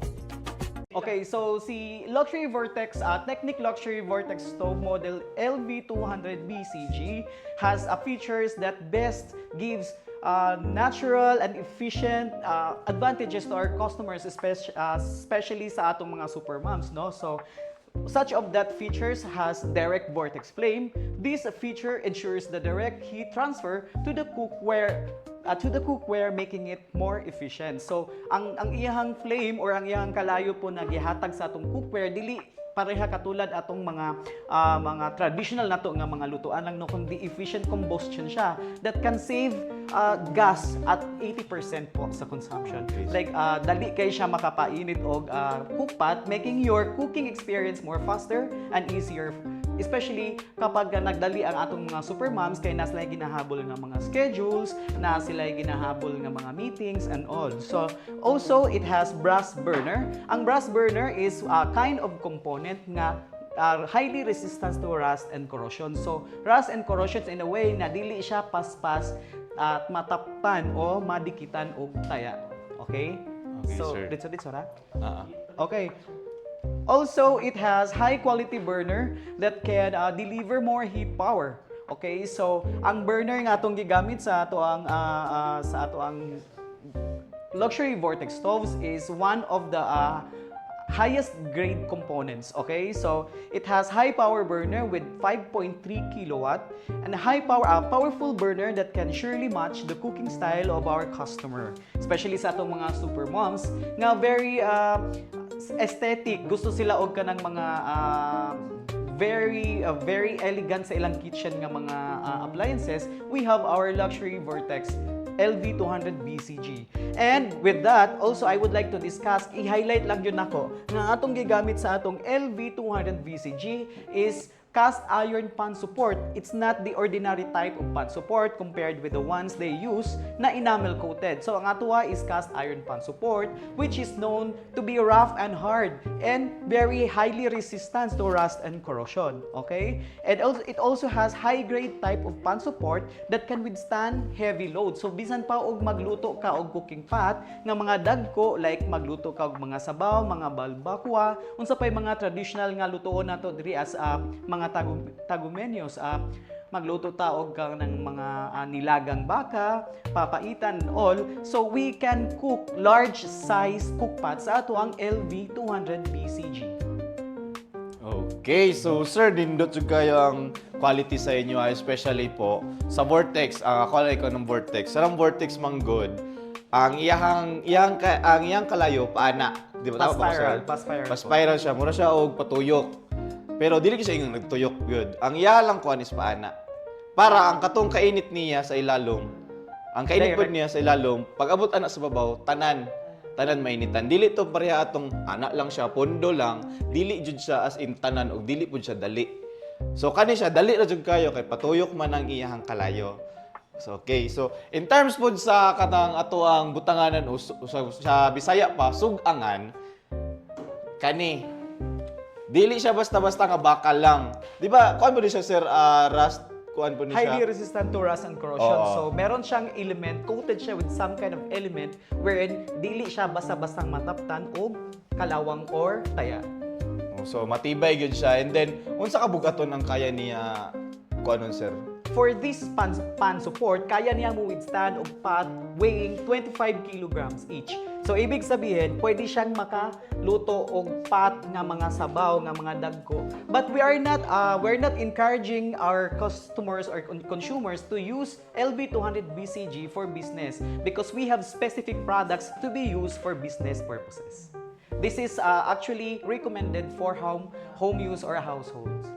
Okay, so si Luxury Vortex, Technique Luxury Vortex Stove model LV200BCG has features that best gives natural and efficient advantages to our customers, especially sa atong mga super moms, no? So, such of that features has direct vortex flame. This feature ensures the direct heat transfer to the cookware, making it more efficient. So, ang iyang flame or ang iyang kalayo po na gihatag sa atong cookware, dili pareha katulad atong mga traditional nato nga mga lutuan lang no, kundi efficient combustion siya that can save gas at 80% po sa consumption. Like dali kay siya makapainit og cookpot, making your cooking experience more faster and easier, especially kapag nagdali ang atong mga super moms kay na sila ginahabol nga mga schedules, na sila ginahabol nga mga meetings and all. So also it has brass burner. Ang brass burner is a kind of component nga highly resistant to rust and corrosion. So rust and corrosion in a way na dili siya paspas at mataptan o madikitan og taya. Okay? Okay, So sir. dito ra. Ah. Okay. Also, it has high quality burner that can deliver more heat power. Okay, so ang burner nga atong gigamit sa ato ang luxury vortex stoves is one of the highest grade components. Okay, so it has high power burner with 5.3 kilowatt and a powerful burner that can surely match the cooking style of our customer, especially sa atong mga super moms nga very aesthetic, gusto sila og kanang mga very elegant sa ilang kitchen nga mga appliances. We have our luxury vortex LV200 BCG. And with that, also I would like to discuss, i-highlight lang yun ako, nga atong gigamit sa atong LV200 BCG is cast iron pan support. It's not the ordinary type of pan support compared with the ones they use na enamel coated. So ang atuwa is cast iron pan support, which is known to be rough and hard and very highly resistant to rust and corrosion. Okay? And also, it also has high grade type of pan support that can withstand heavy load. So bisan pa og magluto ka og cooking pot nga mga dagko, like magluto ka og mga sabaw, mga balbakwa, unsa pay mga traditional nga lutoon nato diri as mga tagumenyos, magluto ta og ng mga nilagang baka, papaitan and all. So we can cook large size cookpots sa ato ang LV200 BCG. Okay, so sir, nindot jud kayo ang quality sa inyo, especially po sa Vortex. Ang ako ko ng Vortex. Sarang Vortex man good. Ang iyang kalayo paana, di ba tama ba sir? Pa-spiral siya, mura siya og patuyok. Pero dili siya yung nagtuyok good. Ang iya lang kuan is paana. Para ang katong kainit niya sa ilalom. Ang kainit pod niya sa ilalom, pag abot ana sa babaw, tanan mainitan. Dili to pareha atong ana lang siya, pondo lang. Dili jud siya as in tanan og dili pud siya dali. So kani siya dali ra jud kayo kay patuyok man ang iyang kalayo. So okay. So in terms pod sa katang ato ang butanganan o sa Bisaya pa sugangan kani dili siya basta-basta nga bakal lang. Di ba, kuan mo din siya, sir, rust? Kuan po niya siya? Highly resistant to rust and corrosion. Oo. So, meron siyang element, coated siya with some kind of element wherein dili siya basta-bastang mataptan o kalawang or taya. So, matibay yun siya. And then, unsa ka bugaton ang kaya niya, kuan nun, sir? For this pan support, kaya niya mo withstand og pot weighing 25 kilograms each. So ibig sabihin, pwede siyang makaluto og pot nga mga sabaw nga mga dagko. But we're not encouraging our customers or consumers to use LV200 BCG for business because we have specific products to be used for business purposes. This is actually recommended for home use or households.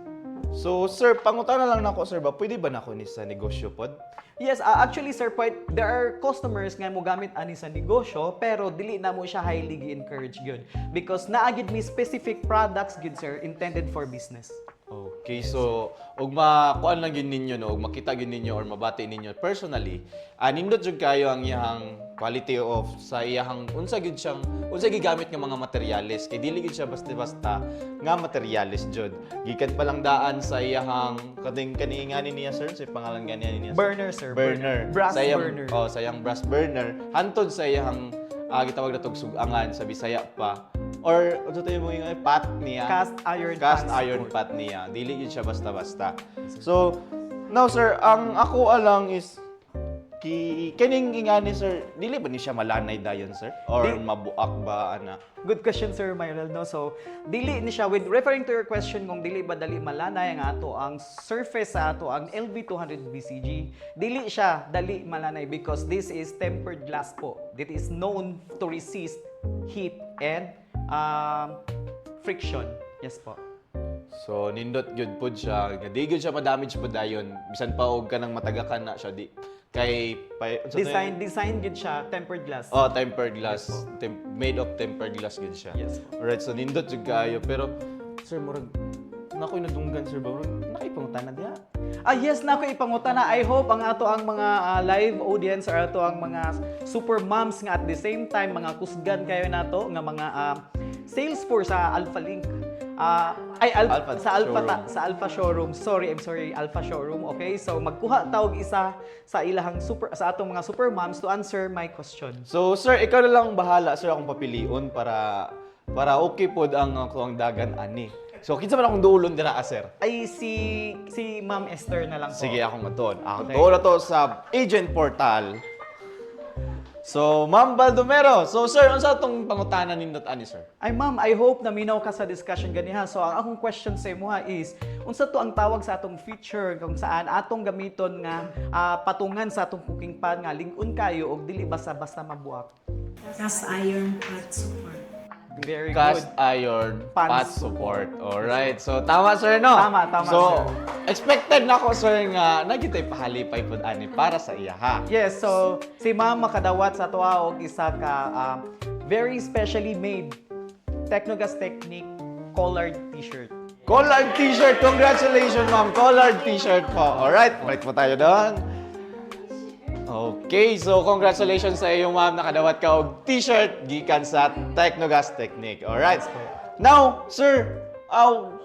So, sir, pangutana lang nako, sir, ba pwede ba nako ni sa negosyo pod? Yes, actually sir, there are customers nga mo gamit ani sa negosyo pero dili na mo siya highly gi-encourage gyud because naa gyud mi specific products gyud sir intended for business. Okay, so og makuan lang yun ninyo no, og makita gyud ninyo or mabati ninyo personally, nindot jud kayo ang iyang quality of sa iyang unsa gigamit nga mga materyales kay dili gyud siya basta-basta nga materyales jud. Gikan pa lang daan sa iyang kani niya sir, sa pangalan gani niya. Burner sir. Burner. Brass sa iyang, burner. sa iyang brass burner hantod sa iyang gitawag na tog sugangan sa Bisaya pa. Or ano tayo mo yung pot niya? Cast iron pot niya. Dili yun siya basta-basta. So, now sir, ang ako alang is kining ingani sir, dili ba ni siya malanay dayon sir? Or mabuak ba ana? Good question sir Myrel no. So dili ni siya with referring to your question kung dili ba dali malanay ang ato ang surface sa ato ang LV200 BCG, dili siya dali malanay because this is tempered glass po. It is known to resist heat and friction. Yes po. So nindot gyud pud siya, nga di gyud siya ma-damage pud dayon. Bisan pa og kanang matagakan na siya di kay unsa to yun? Design gid siya tempered glass. Oh, tempered glass. Made of tempered glass gid siya. Yes. Alright, so nindot jud kaayo pero sir murag nakoy nadunggan sir ba? Nakaipangutan na diha. Yes, na ako ipangutana. I hope ang ato ang mga live audience or ato ang mga super moms nga at the same time mga kusgan kayo nato nga mga sales force sa Alpha Link. Sa Alpha Showroom. I'm sorry, Alpha Showroom. Okay? So magkuha tawag isa sa ilahang sa atong mga super moms to answer my question. So sir, ikaw na lang bahala sir akong papiliun para okay pod ang ang dagan ani. So kinsa man akong duulon dira sir? Ay si Ma'am Esther na lang po. Sige, akong maton. Ako Okay. na to sa agent portal. So, Ma'am Baldomero. So, sir, unsa tong pangutanan nindot ani, sir? Ay ma'am, I hope na minaw ka sa discussion ganiha. So ang akong question sa imo is, unsa to ang tawag sa atong feature kung saan atong gamiton nga patungan sa atong cooking pan nga ling-on kayo og dili basta-basta mabuak. Cast iron pot support. Very Cast good. iron Pan pot support. Alright. So, tama, sir, no? Tama, So, sir. expected na ko, sir, nga nagitay pahalipay pod ani para sa iya, ha? Yes, so si ma'am makadawat sa tuwa og isa ka very specially made Technogas Technique collared t-shirt. Collared t-shirt. Congratulations, ma'am. Collared t-shirt po. Alright. Balik po tayo doon. Okay, so congratulations sa iyo, ma'am. Nakadawat ka og t-shirt gikan sa Technogas Technique. Alright. Now, sir,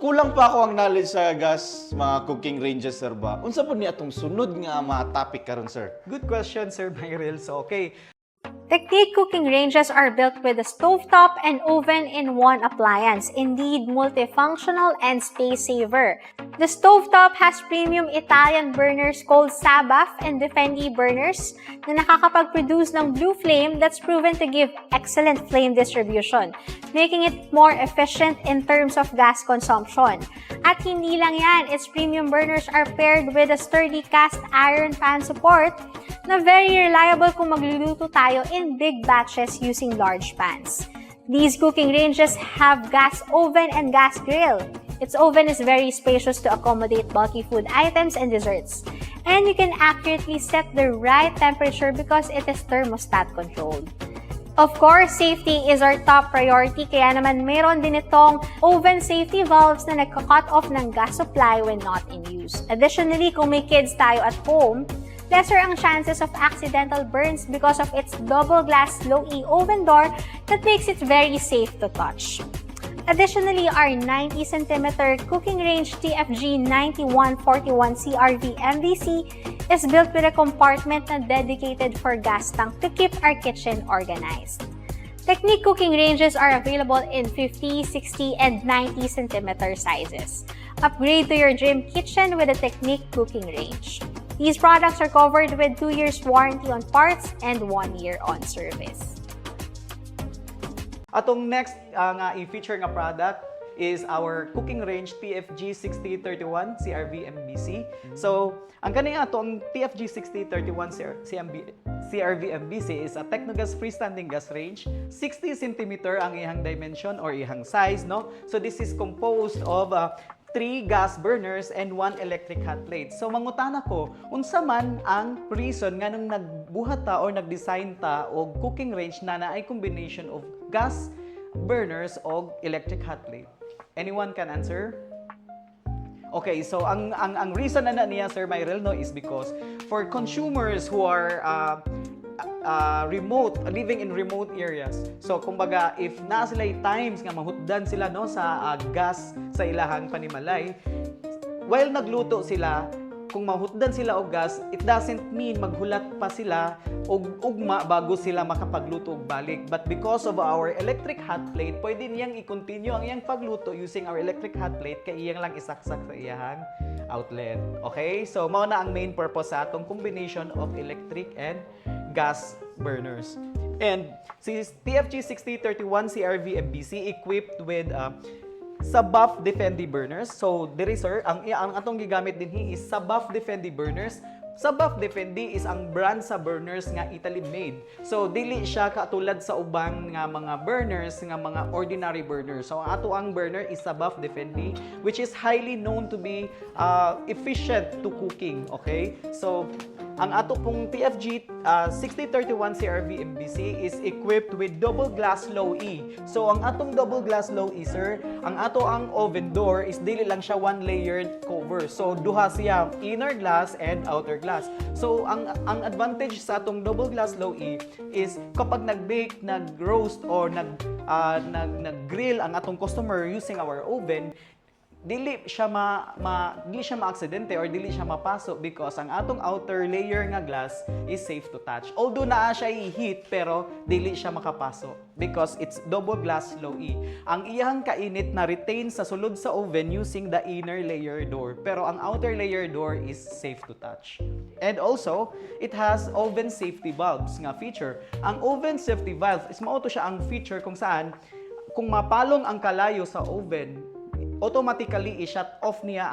kulang pa ako ang knowledge sa gas mga cooking ranges, sir ba? Unsa po ni atong sunod nga mga topic karon, sir? Good question, Sir Myril. So, okay. Technique cooking ranges are built with a stovetop and oven in one appliance, indeed multifunctional and space saver. The stovetop has premium Italian burners called Sabaf and Defendi burners na nakakapag-produce ng blue flame that's proven to give excellent flame distribution, making it more efficient in terms of gas consumption. At hindi lang yan, its premium burners are paired with a sturdy cast iron pan support na very reliable kung magluluto tayo in big batches using large pans. These cooking ranges have gas oven and gas grill. Its oven is very spacious to accommodate bulky food items and desserts. And you can accurately set the right temperature because it is thermostat controlled. Of course, safety is our top priority kaya naman mayroon din itong oven safety valves na nagka-cut off ng gas supply when not in use. Additionally, kung may kids tayo at home, lesser ang chances of accidental burns because of its double glass low-E oven door that makes it very safe to touch. Additionally, our 90cm cooking range TFG 9141 CRV MVC is built with a compartment na dedicated for gas tank to keep our kitchen organized. Technique cooking ranges are available in 50, 60, and 90cm sizes. Upgrade to your dream kitchen with a Technique cooking range. These products are covered with 2 years warranty on parts and 1 year on service. Atong next nga i-feature nga product is our cooking range TFG 6031 CRV MBC. So, ang kanina atong TFG 6031 CRV MBC is a Technogas freestanding gas range. 60 cm ang ihang dimension or ihang size, no? So, this is composed of 3 gas burners and 1 electric hot plate. So mangutana ko, unsa man ang reason nga nang nagbuhat ta or nagdesign ta og cooking range na naay combination of gas burners og electric hot plate? Anyone can answer? Okay, so ang reason na niya, Sir Myril, no, is because for consumers who are living in remote areas. So kumbaga if na sila times nga mahutdan sila no sa gas sa ilahang panimalay, while nagluto sila, kung mahutdan sila og gas, it doesn't mean maghulat pa sila og ugma bago sila makapagluto og balik. But because of our electric hot plate, pwede niyang i-continue ang iyang pagluto using our electric hot plate kay iyang lang isaksak sa iyang outlet. Okay? So mao na ang main purpose sa atong combination of electric and gas burners. And si TFG 6031 CRV MBC equipped with Sabaf Defendi burners. So diri sir, ang atong gigamit dinhi is Sabaf Defendi burners. Sa Buff Defendi is ang brand sa burners nga Italy made. So dili siya katulad sa ubang nga mga burners nga mga ordinary burners. So ang ato ang burner is sa Buff Defendi, which is highly known to be efficient to cooking, okay? So ang ato pong TFG 6031 CRV MBC is equipped with double glass low E. So ang atong double glass low E, sir, ang ato ang oven door is dili lang siya one layered cover. So duha siya, inner glass and outer glass. So ang advantage sa atong double glass low E is kapag nag-bake, nag-roast or nag-grill ang atong customer using our oven, dili siya ma-aksidente or dili siya mapasok because ang atong outer layer nga glass is safe to touch. Although naa siya i-heat pero dili siya makapasok because it's double glass low E. Ang iyang kainit na retain sa sulod sa oven using the inner layer door. Pero ang outer layer door is safe to touch. And also, it has oven safety valves nga feature. Ang oven safety valve is mao to siya ang feature kung saan kung mapalong ang kalayo sa oven, automatically i-shut off niya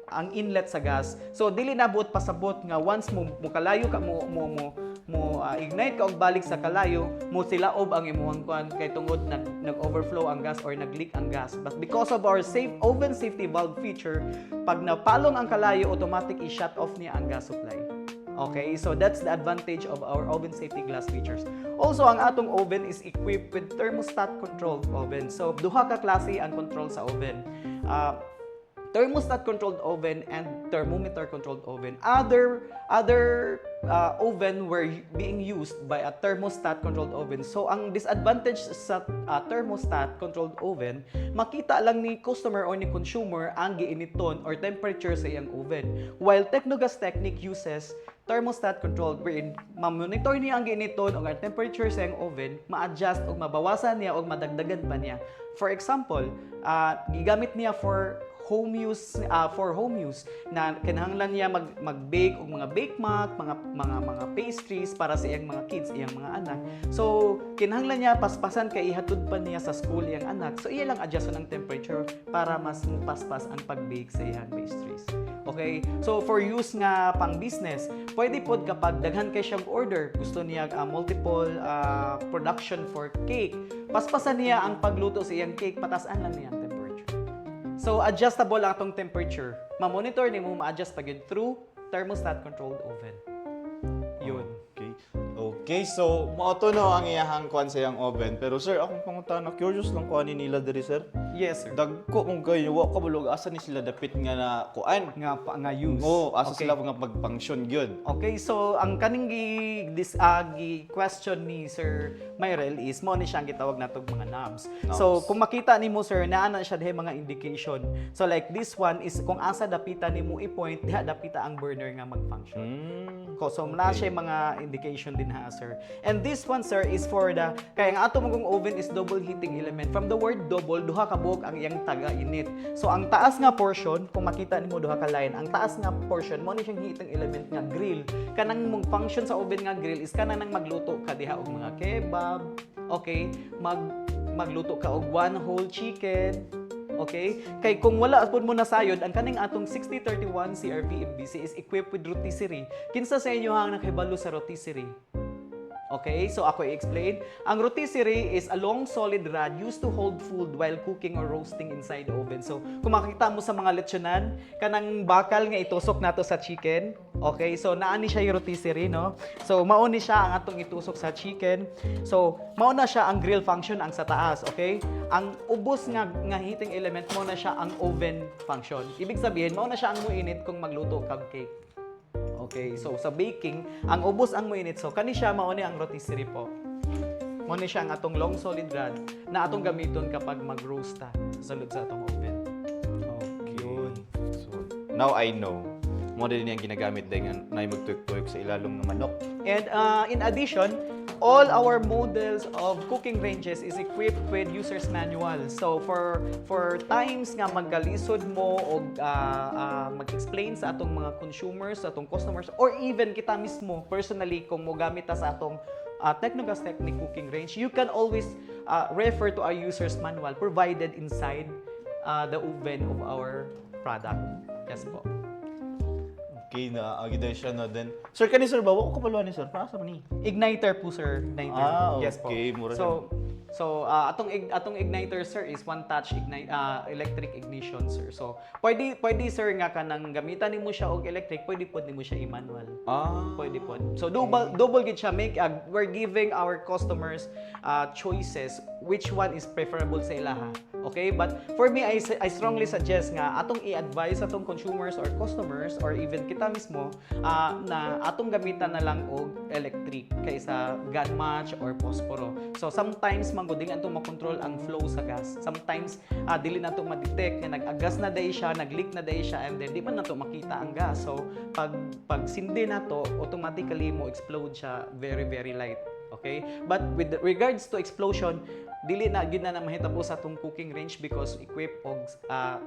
ang inlet sa gas. So dili na buot pasabot nga once mo kalayo ka mo ignite ka og balik sa kalayo, mo silaob ang imong kuan kay tungod nag-overflow ang gas or nag-leak ang gas. But because of our oven safety valve feature, pag napalong ang kalayo, automatic i-shut off niya ang gas supply. Okay, so that's the advantage of our oven safety glass features. Also, ang atong oven is equipped with thermostat controlled oven. So, duha ka klase ang control sa oven. Thermostat controlled oven and thermometer controlled oven. Other oven were being used by a thermostat controlled oven. So ang disadvantage sa thermostat controlled oven, makita lang ni customer or ni consumer ang giiniton or temperature sa iyang oven. While Technogas Technique uses thermostat controlled wherein ma-monitor niya ang giiniton o ang temperature sa iyang oven, ma-adjust o mabawasan niya o madagdagan pa niya. For example, gigamit niya for home use na kinahanglan niya mag-bake og mga bake mat, mga pastries para sa iyang mga kids, iyang mga anak. So kinahanglan niya paspasan kay ihatod pa niya sa school iyang anak. So iya lang adjust ng temperature para mas paspas ang pag-bake sa iyang pastries. Okay? So for use nga pang business, pwede pod kapag daghan kay siyang order, gusto niya multiple production for cake, paspasan niya ang pagluto sa iyang cake, patasan lang niya ang temperature. So, adjustable ang atong temperature. Ma-monitor ni mo, ma-adjust pag yun through thermostat-controlled oven. Yun. Okay, so mauto no ang iyahang kuan sa iyang oven. Pero sir, akong pangutana, curious lang kuan nila diri sir. Yes, sir. Dagko mong kayo, wa ka bulog asa ni sila dapit nga na kuan nga use. Oo, asa sila nga pag-function gyud. Okay, so ang kaning question ni Sir Myrel is mo ni siyang gitawag natog mga knobs. So kung makita nimo sir, naa na siya dihay mga indication. So like this one is kung asa dapita nimo i-point, diha dapita ang burner nga mag-function. So na siya mga indication din ha sir. And this one sir is for the kaya ang ato mong oven is double heating element. From the word double, duha ka buok ang iyang taga-init. So ang taas nga portion, kung makita nimo duha ka line, ang taas nga portion mo ni siyang heating element nga grill. Kanang mong function sa oven nga grill is kanang nang magluto ka diha og mga kebab. Okay? Magluto ka og one whole chicken. Okay? Kay kung wala pud mo nasayod, ang kaning atong 6031 CRV MBC is equipped with rotisserie. Kinsa sa inyo ang nakahibalo sa rotisserie? Okay, so ako i-explain. Ang rotisserie is a long solid rod used to hold food while cooking or roasting inside the oven. So, kung makita mo sa mga lechonan, kanang bakal nga itusok nato sa chicken. Okay, so naani siya yung rotisserie, no? So, mauni siya ang atong itusok sa chicken. So, mauna siya ang grill function ang sa taas, okay? Ang ubos nga heating element, mauna siya ang oven function. Ibig sabihin, mauna siya ang muinit kung magluto kag cake. Okay, so sa baking, ang ubos ang muinit. So kani siya mao ni ang rotisserie po. Mao ni siya ang atong long solid rod na atong gamiton kapag mag-roast ta sulod sa atong oven. Okay. So now I know. Mo din yang ginagamit din na magtuyok-tuyok sa ilalom ng manok. And in addition, all our models of cooking ranges is equipped with user's manual. So for times nga magkalisod mo o mag-explain sa atong mga consumers, sa atong customers, or even kita mismo personally kung mo gamit ta sa atong Technogas Technique cooking range, you can always refer to our user's manual provided inside the oven of our product. Yes po. Okay na, agiday siya na din. Sir, kani sir ba? Wako kapaluan ni sir. Para sa mani? Igniter po, sir. Igniter. Ah, Yes po. okay. Mura Atong igniter, sir, is one-touch electric ignition, sir. So, pwede sir, nga kanang gamitan nimo siya og electric, pwede po nimo siya i-manual. Pwede po. So, double gid siya. We're giving our customers choices which one is preferable sa ilaha. Okay? But for me, I strongly suggest nga atong i-advise atong consumers or customers or even kita mismo na atong gamitan na lang og electric kaysa gun match or posporo. So sometimes mangguding atong makontrol ang flow sa gas. Sometimes dili na atong ma-detect nga nag-agas na day siya, nag-leak na day siya, and then di man nato makita ang gas. So pag sindi nato, automatically mo explode siya very very light. Okay? But with regards to explosion, dili na gyud na mahitabo sa atong cooking range because equipped og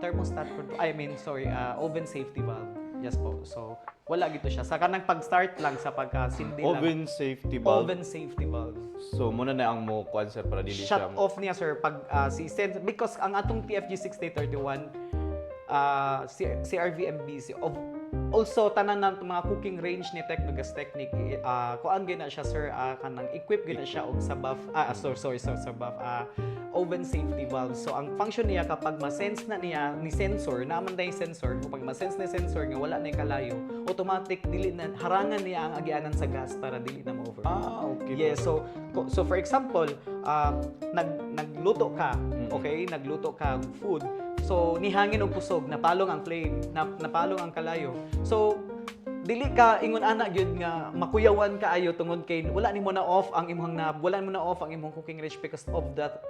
thermostat oven safety valve. Yes po. So wala gito siya. Sa kanang pag-start lang sa pagka-sindi lang. Oven safety valve. Oven safety valve. So muna na ang mo kuan sir para dili siya. Shut off niya sir pag because ang atong TFG 6031 CRV MBC also tanan ng mga cooking range ni Technogas Technic kuan gina siya sir kanang equip gina siya og sa buff sa buff oven safety valve. So ang function niya kapag ma-sense na niya ni sensor naman day sensor kapag ma-sense ni sensor nga wala na kalayo, automatic dili na harangan niya ang agianan sa gas para dili na ma-over. Okay. Yes, so for example, nagluto ka, okay? Nagluto ka food. So nihangin og kusog, napalong ang flame, napalong ang kalayo. So dili ka ingon ana gyud nga makuyawan kaayo tungod kay wala nimo na off ang imong cooking range because of that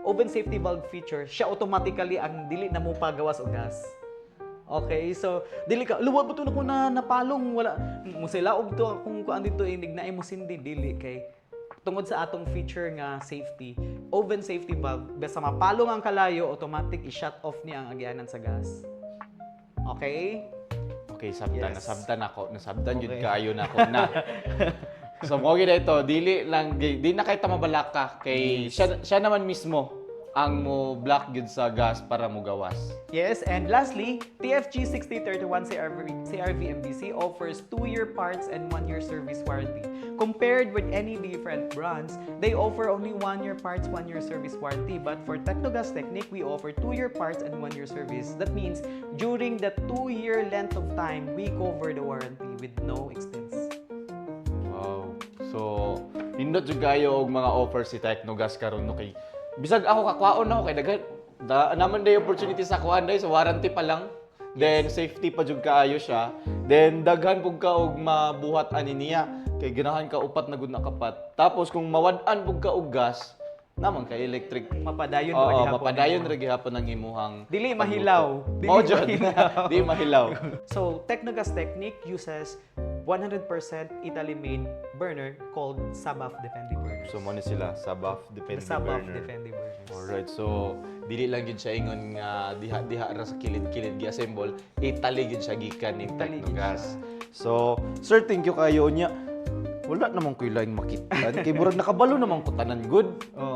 oven safety valve feature. Siya automatically ang dili na mo pagawas og gas. Okay, so dili ka luwad ba to ko na napalong wala mo sila og to kung kuan dito inignaay mo sindi dili kay tungod sa atong feature nga safety, oven safety valve, basta mapalong ang kalayo, automatic i-shut off niya ang agianan sa gas. Okay? Okay, sabtan Yes. nasabtan yun Okay. kaayo na ako na. So mo gid ito, di na kay mabalak ka kay siya naman mismo ang mo block gid sa gas para mo gawas. Yes, and lastly, TFG 6031 CRV MBC offers 2-year parts and 1-year service warranty. Compared with any different brands, they offer only 1-year parts, 1-year service warranty. But for Technogas Technic, we offer 2-year parts and 1-year service. That means during the 2-year length of time, we cover the warranty with no expense. Wow. So nindot jud kayo og mga offers si Technogas karon no kay bisag ako kakwaon ako kay naman day opportunity sa kuan day so warranty pa lang. Then safety pa jud kaayo siya. Then daghan pug ka og mabuhat ani niya kay ganahan ka upat na gud na kapat. Tapos kung mawad-an pug ka og gas naman kay electric Mapadayon mapadayon ra gihapon ang imuhang Dili mahilaw. Di mahilaw. So, Technogas Technic uses 100% Italy-made burner called Sabaf Defendi burner. So mo ni sila Sabaf Defendi Sabaf burner. Defendi burners. Alright, so dili lang gid siya ingon nga diha ra sa kilid-kilid gi-assemble, Italy gid siya gikan ni Technogas. So, sir, thank you kayo nya. Wala namang ko laing makitan kay murag nakabalo namang ko tanan good.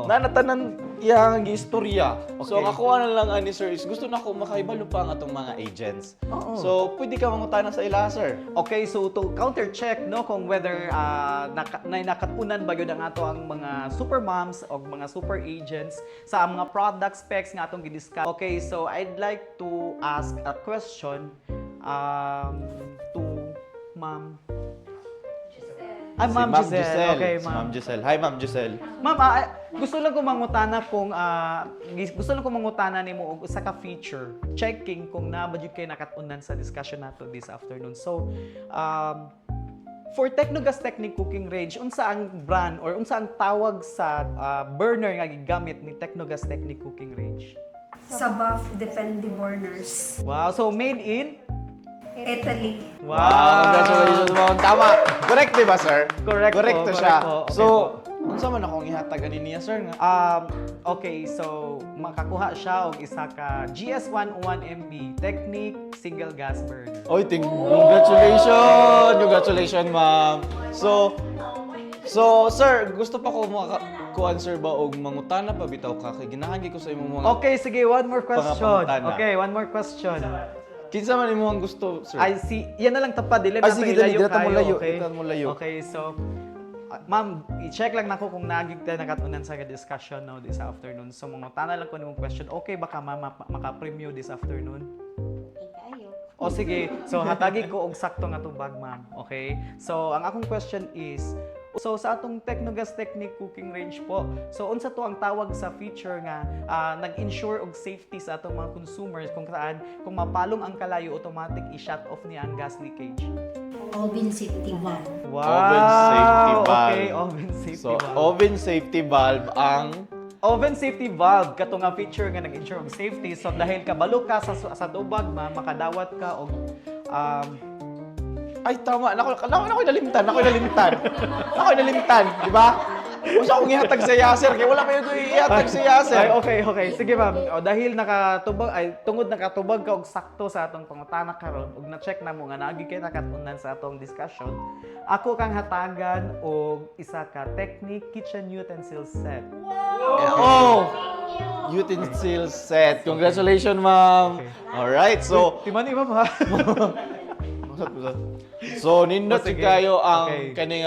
Nanatanan iyang istorya. So ang ako na lang ani sir is gusto nako makahibalo pa ang atong mga agents. So pwede ka mangutana sa ila sir. Okay, so to counter check no kung whether nakatunan ba gyud ang ato ang mga super moms o mga super agents sa mga product specs nga atong gidiscuss. Okay, so I'd like to ask a question to Ma'am Ma'am Giselle. Okay, Ma'am Giselle. Hi, Ma'am Giselle. Ma'am, gusto lang ko mangutana kung nimo og usa ka feature checking kung na ba jud kay nakatunan sa discussion nato this afternoon. So, for Technogas Technic cooking range, unsa ang brand or unsa ang tawag sa burner nga gigamit ni Technogas Technic cooking range? Sabaf Defendi burners. Wow, so made in Italy. Wow, congratulations mo. Tama. Correct di ba, sir? Correct to po, siya. correct po. Okay So, po. unsa man akong ihatag ani niya, sir nga? Okay, so makakuha siya og isa ka GS101MB Technic single gas burner. Oy, congratulations! Congratulations, ma'am. So, sir, gusto pa ko answer ba og mangutana pa bitaw ka kay ginahangi ko sa imong mga Okay, sige, one more question. pangapangutana. Okay, one more question. Kinsa man imo ang gusto, sir? Ay, yan na lang tapad. Dili Ay, na sige, to dali, ilayo dili na mo kayo, layo, okay? dili na mo layo. Okay, so, ma'am, i-check lang nako kung nagigta nakatunan sa discussion now this afternoon. So, mga tana lang ko nimong question. Okay ba ka, ma'am, maka-preview this afternoon? O sige, so hatagi ko og sakto nga tubag, ma'am. Okay? So, ang akong question is, so sa atong Technogas Technique cooking range po, so unsa to ang tawag sa feature nga nag-ensure og safety sa atong mga consumers kung saan kung mapalong ang kalayo, automatic i-shut off niya ang gas leakage. Oven safety valve. Wow! Oven safety valve. Okay, oven safety So, valve. oven safety valve ang Oven safety valve, kato nga feature nga nag-ensure og safety. So dahil kabalo ka sa tubag, makadawat ka og ay tama, nakoy nalimtan, di ba? Usa akong ihatag sa Yasser kay wala pa yung ihatag sa Yasser. Ay, okay. Sige ma'am. O, dahil tungod nakatubag ka og sakto sa atong pangutana karon ug na-check na mo nga naagi kay nakatunan sa atong discussion, ako kang hatagan og isa ka Technique kitchen utensil set. Oh! Utensil set. Congratulations, ma'am. Alright, so Timan ni ma'am ha. so nindot Sige. kayo ang Okay. kaning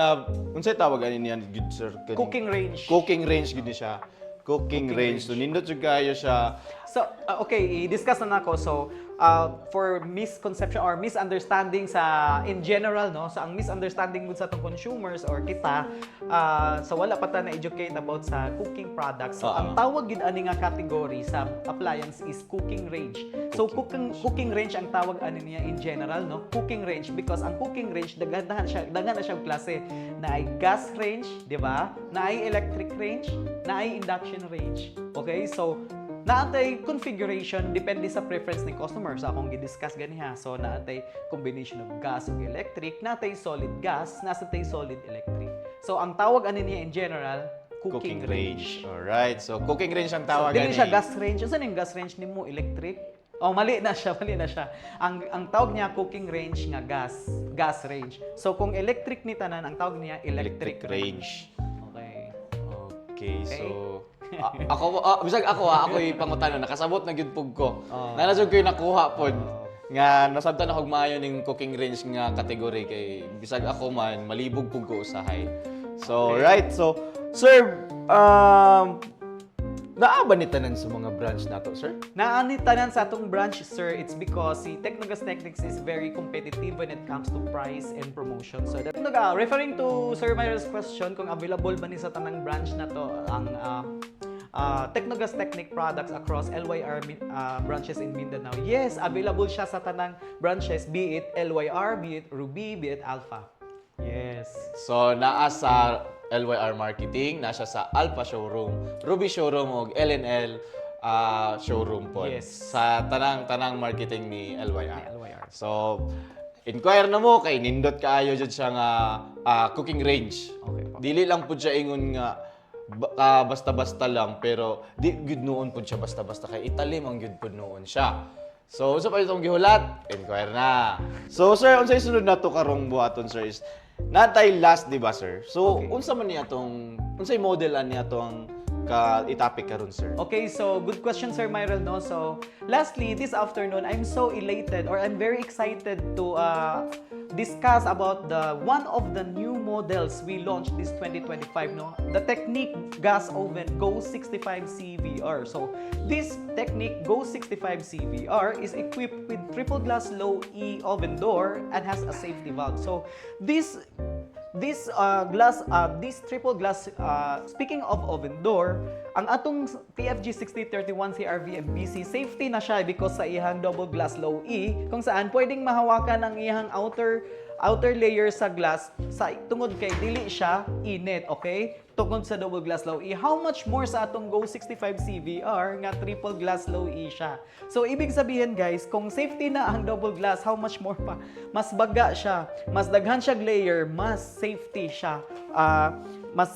unsay tawag ani niyan good sir? Kaning- Cooking range. Cooking range gid ni siya. Cooking range. So nindot kayo siya. So, okay, i-discuss na nako. So, for misconception or misunderstanding in general, no? So, ang misunderstanding mo sa itong consumers or kita, so wala pa ta na-educate about sa cooking products. So, ang tawag yun ani nga category sa appliance is cooking range. So, cooking range ang tawag ani niya in general, no? Cooking range because ang cooking range, daghan na siyang klase. Na ay gas range, di ba? Na ay electric range, na ay induction range. Okay? So, naatay configuration depende sa preference ni customer. Sa akong gi-discuss ganiha. So naatay combination of gas ug electric, naatay solid gas, naatay solid electric. So ang tawag ani niya in general cooking range. Alright. So cooking range ang tawag Dili siya gas range. Unsa ning gas range nimo? Electric? Oh, mali na siya. Ang tawag niya cooking range nga gas range. So kung electric ni tanan, ang tawag niya electric range. Okay, so bisag ako'y pangutana nakasabot na gyud pug ko. Nanasog ko yung nakuha pod nga nasabtan ako maayo ning cooking range nga category kay bisag ako man malibog pug ko usahay. So right, so sir, naa ba ni tanan sa mga branch nato, sir? Naa ni tanan sa atong branch, sir. It's because si Technogas Techniques is very competitive when it comes to price and promotion. So referring to Sir Myra's question kung available ba ni sa tanang branch na to ang Technogas Technique products across LYR branches in Mindanao. Yes, available siya sa tanang branches, be it LYR, be it Ruby, be it Alpha. Yes. So naa sa LYR Marketing, nasa sa Alpha Showroom, Ruby Showroom ug LNL showroom po. Yes. Sa tanang marketing ni LYR. So inquire na mo kay nindot kaayo jud siya nga cooking range. Okay. Dili lang pud siya ingon nga basta-basta lang pero di gud noon pud siya basta-basta kay italim ang gud pud noon siya. So unsa pa itong gihulat? Inquire na. So sir, unsay sunod nato karong buhaton sir is natay last, di ba, sir? So, unsa man niya unsay model niya tong ka-topic karon, sir? Okay, so good question, Sir Myrel, no? So, lastly, this afternoon, I'm so elated or I'm very excited to discuss about one of the new models we launched this 2025, no? The Technique Gas Oven Go 65 CVR. So, this Technique Go 65 CVR is equipped with triple glass low E oven door and has a safety valve. So, this triple glass, speaking of oven door, ang atong PFG 6031 CRV MPC, safety na siya because sa ihang double glass low E, kung saan pwedeng mahawakan ang ihang outer layer sa glass tungod kay dili siya init, okay? Tungod sa double glass low E. How much more sa atong Go 65 CVR nga triple glass low E siya. So ibig sabihin guys, kung safety na ang double glass, how much more pa? Mas baga siya, mas daghan siya layer, mas safety siya. Mas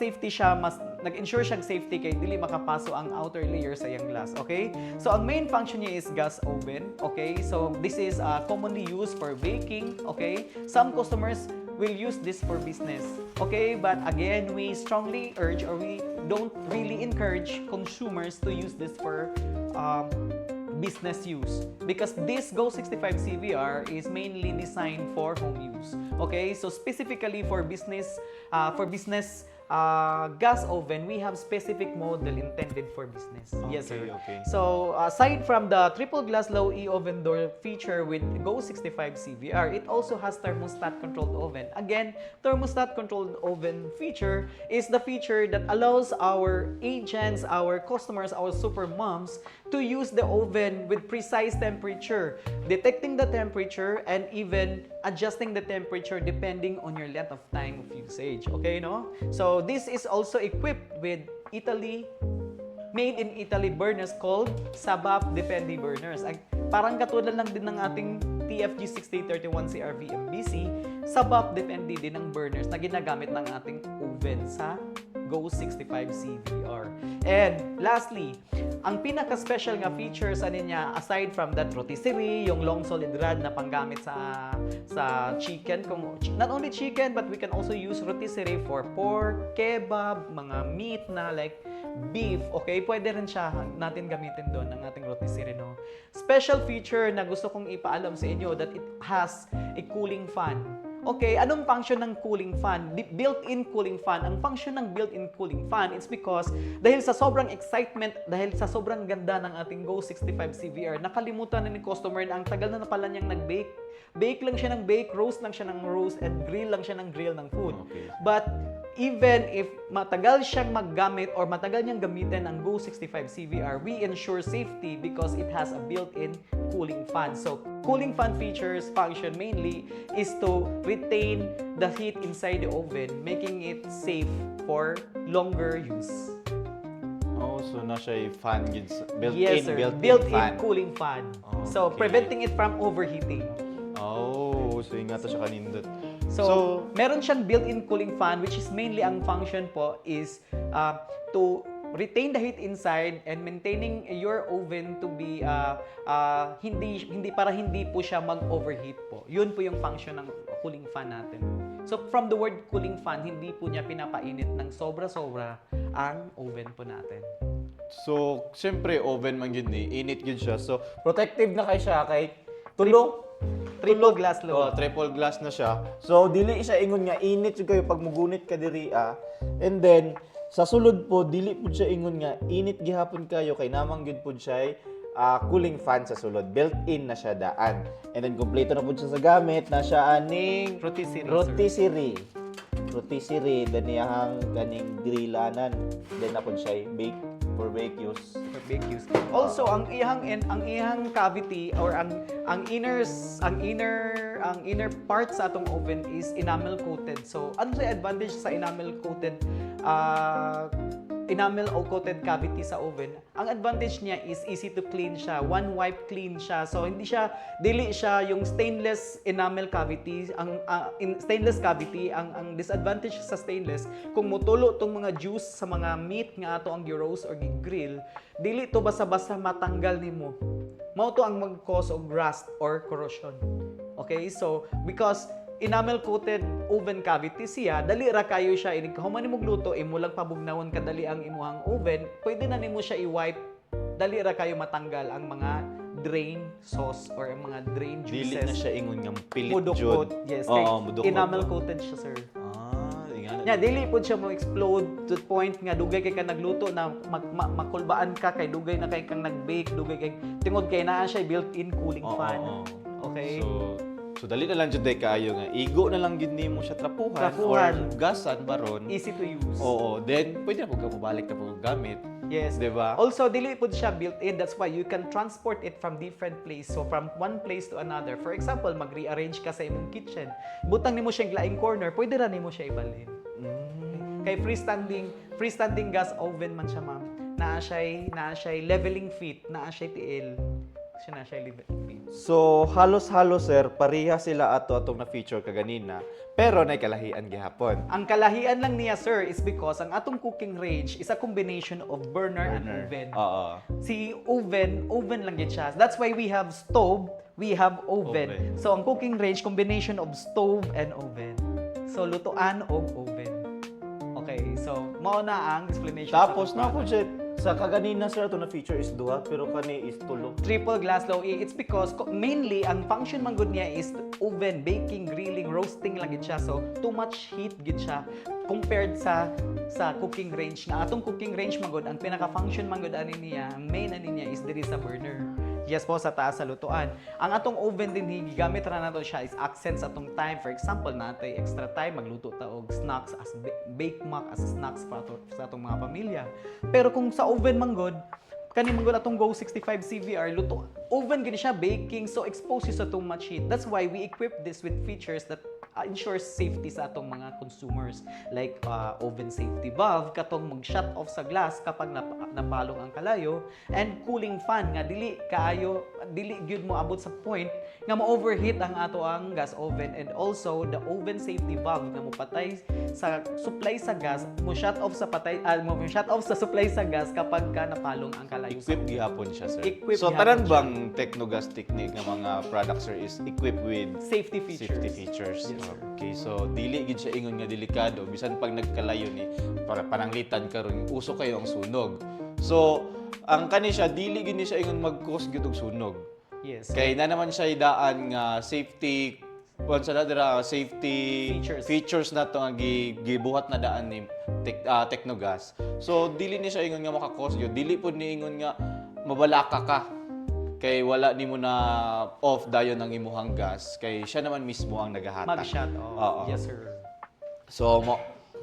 nag-ensure siyang safety kay dili makapaso ang outer layer sa iyang glass, okay? So ang main function niya is gas oven, okay? So this is commonly used for baking, okay? Some customers will use this for business, okay? But again, we strongly urge or we don't really encourage consumers to use this for business use because this Go 65 CVR is mainly designed for home use. Okay, so specifically for business gas oven, we have specific model intended for business. Yes, sir. Okay. So aside from the triple glass low E oven door feature with Go 65 CVR, it also has thermostat controlled oven. Again, thermostat controlled oven feature is the feature that allows our agents, our customers, our super moms to use the oven with precise temperature, detecting the temperature and even adjusting the temperature depending on your length of time of usage. Okay, no? So this is also equipped with made in Italy burners called Sabaf Depende burners. Parang katulad lang din ng ating TFG 6031 CRV MBC, Sabaf Depende din ng burners na ginagamit ng ating oven sa Go 65 CVR. And lastly, ang pinaka-special nga feature sa niya, aside from that rotisserie, yung long solid rod na panggamit sa chicken, not only chicken, but we can also use rotisserie for pork, kebab, mga meat na like beef, okay? Pwede rin siya natin gamitin doon ng ating rotisserie, no? Special feature na gusto kong ipaalam sa inyo that it has a cooling fan. Okay, anong function ng cooling fan? Built-in cooling fan. Ang function ng built-in cooling fan, it's because dahil sa sobrang excitement, dahil sa sobrang ganda ng ating Go 65 CVR, nakalimutan na ni customer na ang tagal na pala niyang nag-bake. Bake lang siya ng bake, roast lang siya ng roast, and grill lang siya ng grill ng food. Okay. But even if matagal siyang maggamit or matagal niyang gamitin ang Go 65 CVR, we ensure safety because it has a built-in cooling fan. So, cooling fan features function mainly is to retain the heat inside the oven, making it safe for longer use. Oh, so na siya fan built-in, Yes, sir. built-in Built-in fan. cooling fan. Okay. So, preventing it from overheating. Oh, so yung nga to siya kanindot. So, meron siyang built-in cooling fan which is mainly ang function po is to retain the heat inside and maintaining your oven to be hindi po siya mag-overheat po. Yun po yung function ng cooling fan natin. So, from the word cooling fan, hindi po niya pinapainit ng sobra-sobra ang oven po natin. So, siyempre, oven man yun init yun siya. So, protective na kay siya kay tulong. Triple glass Oh, load. triple glass na siya. So, dili siya ingon nga init yung kayo pag mugunit ka diri And then, sa sulod po, dili po siya ingon nga init gihapon kayo kay namang gyud po siya cooling fan sa sulod. Built-in na siya daan. And then, kompleto na po siya sa gamit na siya aning rotisserie. Rotisserie, daniyahang kaning grillanan. Then na po siya bake for bake use. Also, ang ihang cavity or ang inner part sa atong oven is enamel coated. So, ano sa advantage sa enamel coated cavity sa oven? Ang advantage niya is easy to clean siya. One wipe clean siya. So, dili siya yung stainless enamel cavity. Stainless cavity, ang disadvantage sa stainless, kung mutulo tong mga juice sa mga meat nga ato ang gi-roast or gi-grill, dili to basa-basa matanggal nimo. Mao to ang mag-cause of rust or corrosion. Okay? So, because enamel coated oven cavity siya, dali ra kayo siya ini kahuman nimo gluto imo lang pabugnawon kadali ang imuhang oven, pwede na nimo siya i-wipe, dali ra kayo matanggal ang mga drain sauce or ang mga drain juices. Dili na siya ingon nga pilit Mudukot. Yes, kay mudukot. enamel coated siya, sir. Ingana. Nya dili pud siya mo explode to the point nga dugay kay ka nagluto na makulbaan ka kay dugay na kay kang nag-bake, dugay kay tingod kay naa siya built-in cooling fan. Okay? So dali na lang jud kaayo nga igo na lang gid nimo siya trapuhan or gasan baron. Easy to use. Oo, then pwede na pud ka mobalik na pud gamit. Yes. Diba? Also, dili pud siya built-in. That's why you can transport it from different place. So, from one place to another. For example, mag-rearrange ka sa imong kitchen. Butang nimo siyang laing corner, pwede ra nimo siya ibalhin. Kay freestanding gas oven man siya, ma'am. Naa siya leveling feet, naa siya tiil. Na siya leveling feet. So, halos-halos sir, pareha sila atong na-feature kaganina. Pero nay kalahian gihapon. Ang kalahian lang niya, sir, is because ang atong cooking range is a combination of burner. And oven. Oo. Si oven lang yun siya. That's why we have stove, we have oven. So, ang cooking range, combination of stove and oven. So, lutuan og oven. Okay, so, mao na ang explanation Tapos sa na po siya Sa kaganina sir, ito na feature is duha, pero kani is tulo. Triple glass low E, it's because mainly ang function man gud niya is oven, baking, grilling, roasting lang gid siya. So too much heat gid siya compared sa cooking range na atong cooking range man gud ang pinaka function man gud ani niya, ang main ani niya is diri sa burner. Yes po, sa taas sa lutuan. Ang atong oven din gigamit ra nato siya is accents atong time. For example, natay extra time magluto ta og snacks as bake mac as snacks para sa atong mga pamilya. Pero kung sa oven man gud, kani man gud atong Go 65 CVR luto oven gini siya baking, so exposed sa too much heat. That's why we equip this with features that ensures safety sa atong mga consumers, like oven safety valve katong mag-shut off sa glass kapag napalong ang kalayo, and cooling fan nga dili gyud mo abot sa point nga ma-overheat ang ato ang gas oven, and also the oven safety valve nga mopatay sa supply sa gas, mo shut off sa supply sa gas kapag ka napalong ang kalayo. Equip gihapon siya sir. Equip So gihapon tanan siya. bang Technogas technique nga mga products sir is equipped with Safety features. Safety features. Yes, sir. Okay, so dili gid siya ingon nga delikado bisan pag nagkalayo ni para pananglitan karon uso kayo ang sunog. So ang kani siya dili gid ni siya ingon mag-cause gyud og sunog. Yes. Kay na naman siya idaan nga safety once na dira safety features na to nga gibuhat na daan ni Technogas. So dili ni siya ingon nga maka-cause gyud, dili pud ni ingon nga mabalaka ka. Kay wala nimo na off dayon ang imuhang gas, kay siya naman mismo ang nagahatag. Mag-shut off. Oo. Yes, sir. So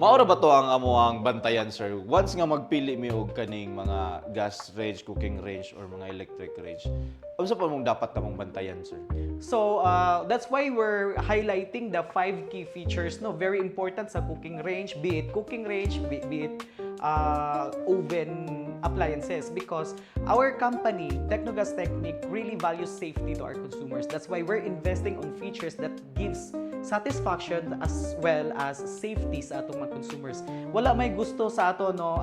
maora ba to ang amuang bantayan sir? Once nga magpili mi og kaning mga gas range, cooking range or mga electric range, unsa pa mong dapat namong bantayan sir? So that's why we're highlighting the 5 key features, no, very important sa cooking range, be it cooking range, be it oven appliances, because our company, Technogas Technique, really values safety to our consumers. That's why we're investing on features that gives satisfaction as well as safety sa atong mga consumers. Wala may gusto sa ato no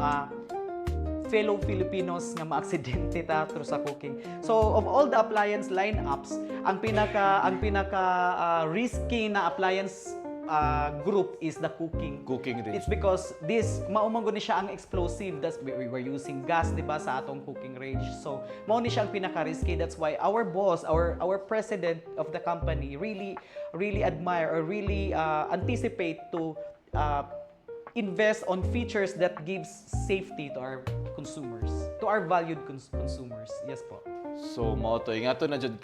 fellow Filipinos nga maaksidente ta through sa cooking. So of all the appliance lineups, ang pinaka risky na appliance group is the cooking range. It's because this maumang ni siya ang explosive. That's we were using gas, di ba, sa atong cooking range. So mao ni siya ang pinaka-risky. That's why our boss, our president of the company really admire or really anticipate to invest on features that gives safety to our consumers, to our valued consumers. Yes po. So mao to ingato na jud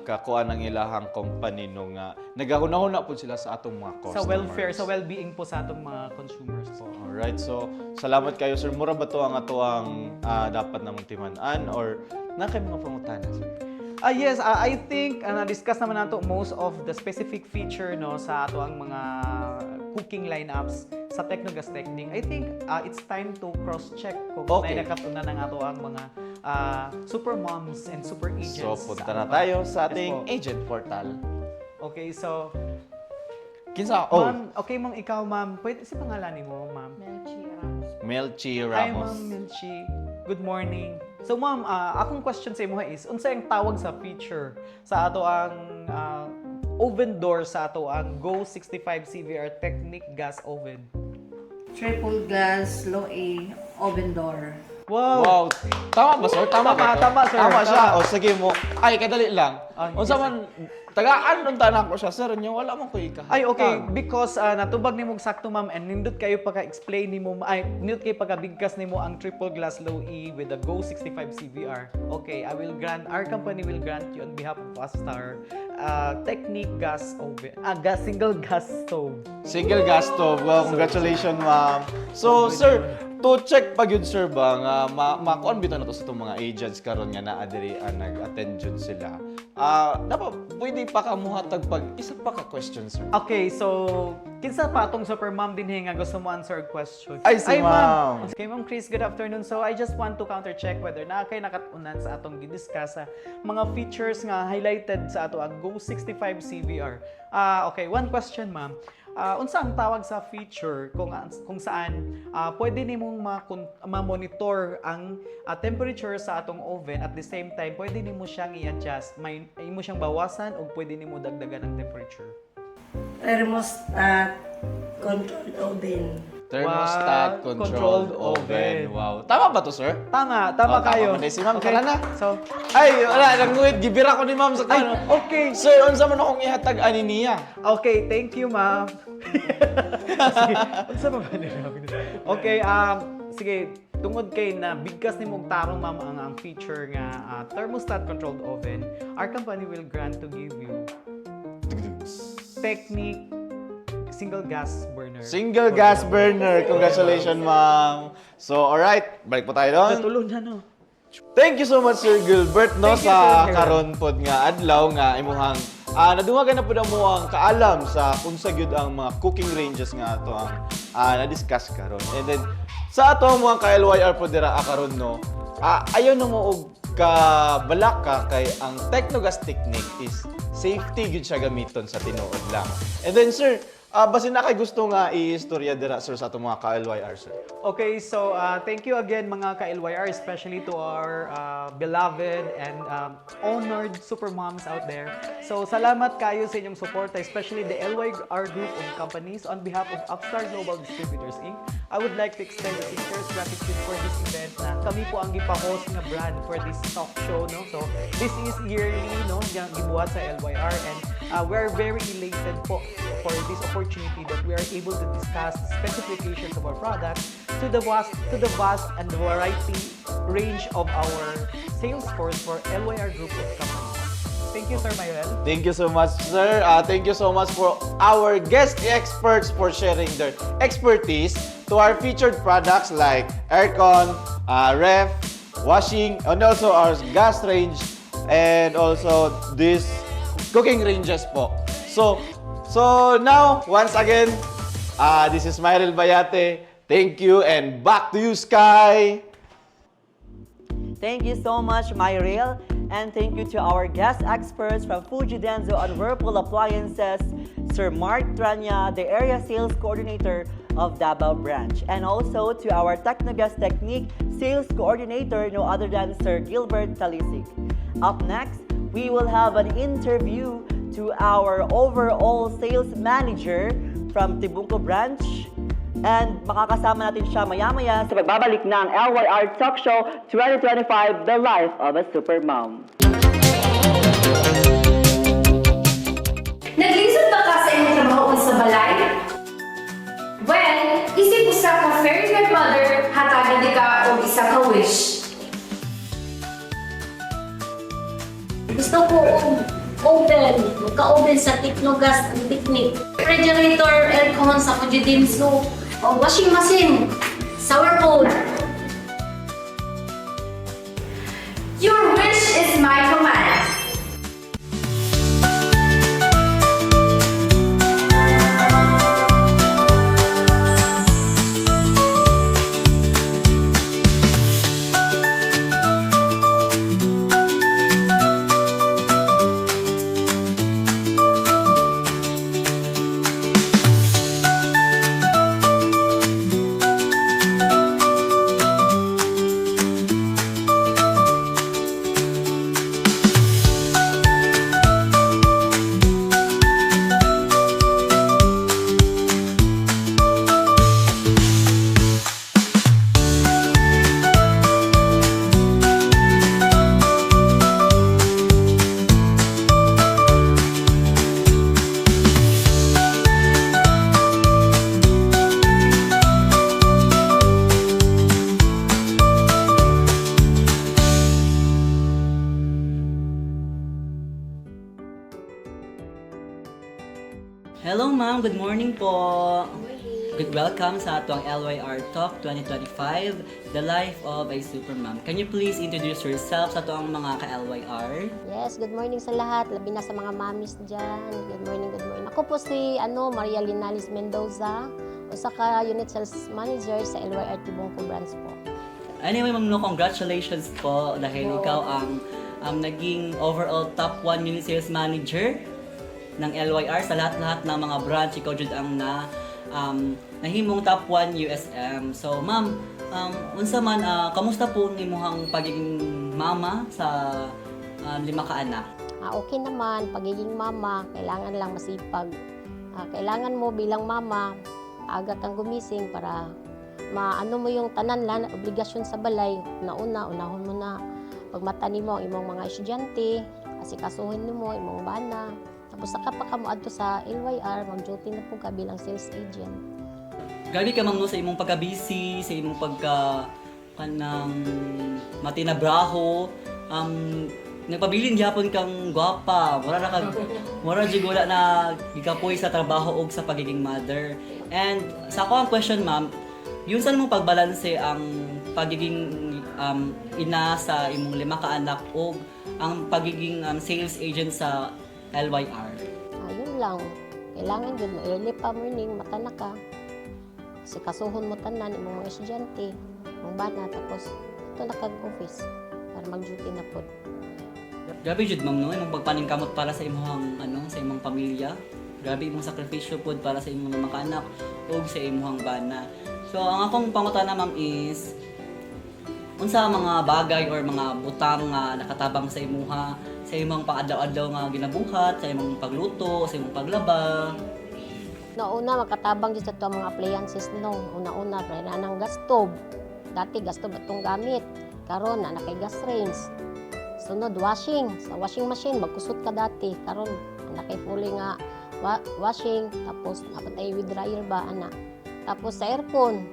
kakuan ang ilahang company no nga nagahuna-huna pud sila sa atong mga customers. Sa welfare, sa well-being po sa atong mga consumers po. Alright, so salamat kayo sir. Mura ba to ang ato ang dapat namong timan-an or na kay mga pangutana sir? Yes, I think na-discuss naman nato most of the specific feature no sa ato ang mga cooking lineups sa Technogas Technique. I think it's time to cross-check kung may nakatunan ng ato ang mga super moms and super agents. So punta na tayo sa ating agent portal. Okay, so kinsa? Ma'am, okay ma'am, ikaw ma'am, pwede si pangalan mo ma'am? Melchi Ramos. Hi ma'am Melchi. Good morning. So ma'am, akong question sa imo is unsa ang tawag sa feature sa ato ang oven door sa ato ang Go 65 CVR Technique gas oven? Triple glass low A oven door. Wow. Tama ba sir? Tama ba? Tama sir. Tama siya. O sige mo. Ay kadali lang. Unsa yes, man tagaan nun tanan ko siya sir nya wala man ko ika. Ay okay, because natubag nimo sakto ma'am and nindot kayo pagka-explain nimo nindot kayo pagka-bigkas nimo ang triple glass low E with the Go 65 CVR. Okay, our company will grant you on behalf of Astar Technique gas oven, single gas stove. Single gas stove. Well, congratulations ma'am. So sir, to check pa gyud sir ba nga makuan bitaw na to sa itong mga agents karon nga naa diri nag-attend jud sila. Dapat pwede pa ka muhatag pag isa pa ka question sir. Okay, so kinsa pa atong super mom din nga gusto mo answer question? Ay, si ma'am. Okay, ma'am Chris, good afternoon. So I just want to counter check whether na kay nakatunan sa atong gidiscuss sa mga features nga highlighted sa ato ang Go 65 CVR. Okay, one question ma'am. Unsa ang tawag sa feature kung saan pwede nimong ma-monitor ang temperature sa atong oven at the same time pwede nimo siyang i-adjust, may imo siyang bawasan o pwede nimo dagdagan ang temperature? Thermostat control oven. Thermostat controlled oven. Wow. Tama ba to, sir? Tama Tama kayo. man si ma'am. Tara na. So, Ay, wala. Nanguhit. Gibira ko ni ma'am sa ay, kano. okay. Sir, unsa man akong ihatag ani niya? Okay, thank you, ma'am. Sige, unsa ba nila? Okay, sige, tungod kay na bigkas ni mong tarong, ma'am, ang feature nga thermostat controlled oven, our company will grant to give you Technic single gas burner. Single gas burner. Congratulations, ma'am. So, alright. Balik po tayo doon. Natulog na, no? Thank you so much, Sir Gilbert, no, Thank you, sa Sir. karon pod nga adlaw nga imuhang nadungagan na po mo ang kaalam sa unsa gyud ang mga cooking ranges nga ato ang na-discuss karon. And then sa ato ang mga ka-LYR po dira karon, no, ayaw na mo og kabalak ka kay ang Technogas technique is safety gyud siya gamiton sa tinuod lang. And then, sir, basin na kay gusto nga i-istorya dira, sir, sa ato mga ka-LYR, sir. Okay, so thank you again mga ka-LYR, especially to our beloved and honored super moms out there. So salamat kayo sa inyong support, especially the LYR group of companies. On behalf of Upstar Global Distributors Inc., I would like to extend the sincerest gratitude for this event na kami po ang gipa-host na brand for this talk show, no? So this is yearly, no, gibuhat sa LYR, and we're very elated po for this opportunity that we are able to discuss the specifications of our products to the vast and variety range of our sales force for LYR group of companies. Thank you, Sir Manuel. Thank you so much, sir. Thank you so much for our guest experts for sharing their expertise to our featured products like aircon, ref, washing, and also our gas range, and also this cooking ranges po. So now, once again, this is Myril Bayate. Thank you, and back to you, Sky. Thank you so much, Myril. And thank you to our guest experts from Fuji Denso and Whirlpool Appliances, Sir Mark Tranya, the Area Sales Coordinator of Davao Branch. And also to our Technogas Technique Sales Coordinator, no other than Sir Gilbert Talisig. Up next, we will have an interview to our overall sales manager from Tibungco Branch. And makakasama natin siya maya-maya sa pagbabalik ng LYR Talk Show 2025, The Life of a Super Mom. Naglisod ba ka sa inyong trabaho sa balay? Well, isip usa ka fairy godmother, hatagan di ka o isa ka wish. Gusto ko oven, ka-oven sa Technogas ang technique. Refrigerator, aircon sa Fuji Denso, o washing machine sa Whirlpool. Your wish is my command. Hello ma'am, good morning po. Good welcome sa atong LYR Talk 2025, The Life of a Super Mom. Can you please introduce yourself sa atong mga ka-LYR? Yes, good morning sa lahat, labi na sa mga mamis dyan. Good morning, good morning. Ako po si Maria Linalis Mendoza, usa ka Unit Sales Manager sa LYR Tibungco Branch po. Anyway, ma'am, congratulations po dahil ikaw ang naging overall top 1 Unit Sales Manager ng LYR sa lahat-lahat ng mga branch. Ikaw jud ang nahimong top 1 USM. So, ma'am, unsa man, kamusta po nimuhang pagiging mama sa 5 ka anak? Okay naman, pagiging mama, kailangan lang masipag. Kailangan mo bilang mama, aga kang gumising para maano mo yung tanan lan obligasyon sa balay. Unahon mo na pagmata nimo ang imong mga estudyante, asikasuhin nimo imong bana. Tapos saka pa kamo adto sa LYR, mag-duty na po ka bilang sales agent. Grabe ka ma'am no, sa imong pagka-busy, sa imong pagka kanang matinabraho, nagpabilin gyapon kang gwapa. Mura jud wala na gikapoy sa trabaho ug sa pagiging mother. And sa ako ang question ma'am, yun saan mo pagbalanse ang pagiging ina sa imong 5 ka anak o ang pagiging sales agent sa LYR? Ayun lang. Kailangan yun mo early pa morning, matana ka. Kasi kasuhon mo tanan imong mga estudyante, imong bana, tapos ito nakag-office para mag-duty na po. Grabe jud ma'am no, imong pagpaningkamot para sa imong sa imong pamilya. Grabe imong sakripisyo pod para sa imong 5 ka anak ug sa imong bana. So ang akong pangutana ma'am is unsa ang mga bagay or mga butang nga nakatabang sa imuha sa imong pang-adlaw-adlaw nga ginabuhat, sa imong pagluto, sa imong paglaba? Una, makatabang dito sa mga appliances no. Una, pre na ng gas stove. Dati gas stove itong gamit. Karon na kay gas range. Sunod, washing. Sa washing machine, magkusot ka dati. Karon na kay fully nga washing. Tapos, napatay with dryer ba, ana. Tapos sa aircon.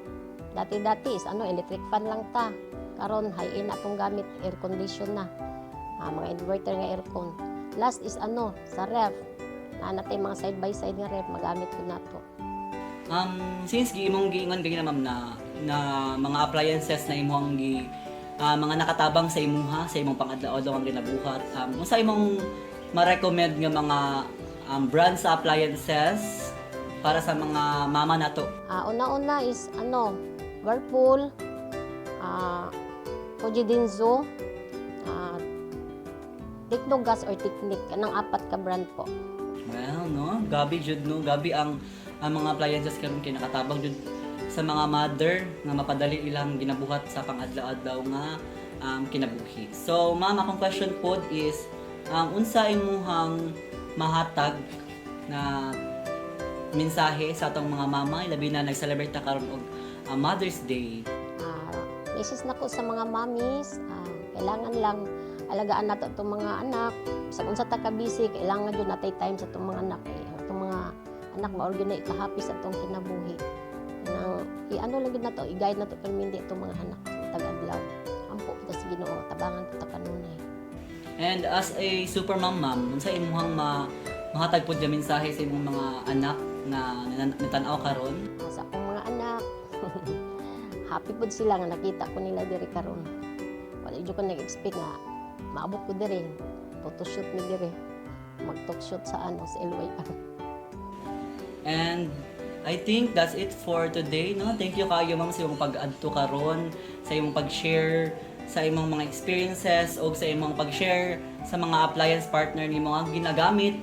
Dati is electric fan lang ta. Karon high-end atong gamit, air condition na. Mga inverter nga aircon. Last is sa ref. Natay mga side by side nga ref, magamit ko na to. Since imong giingon ganina ma'am na mga appliances na imong mga nakatabang sa imuha, sa imong pang-adlaw-adlaw ang ginabuhat, unsa imong ma-recommend nga mga brand sa appliances para sa mga mama nato? Una is Whirlpool, Fuji Denso, Technogas or Technic, kanang 4 ka brand po. Well, no, gabi jud no, gabi ang mga appliances karon kay nakatabang jud sa mga mother nga mapadali ilang ginabuhat sa pang-adlaw-adlaw nga kinabuhi. So, ma'am, akong question pod is unsa imuhang mahatag na mensahe sa atong mga mama labi na nag-celebrate ta karon og Mother's Day? Message na ko sa mga mommies, kailangan lang alagaan nato itong mga anak. Sa kung sa taka-busy, kailangan yun natay time sa itong mga anak. Itong mga anak, ma-organize ika-happy sa itong kinabuhi. Lang yun na to, i-guide na to, pero hindi itong mga anak tag-adlaw. Ampo, ito sa Ginoo, tabangan ito kanunay. And as a super ma'am, unsa imuhang mahatag pod nga mensahe sa imong mga anak na natanaw karon? Sa akong mga anak, happy pod sila nga nakita ko nila diri karon. Wala jud ko nag-expect nga maabot ko diri. Photoshoot mi diri. Mag-talk shoot sa sa LYR. And I think that's it for today, no? Thank you kayo ma'am sa imong pag-adto karon, sa imong pag-share sa imong mga experiences o sa imong pag-share sa mga appliance partner nimo nga ginagamit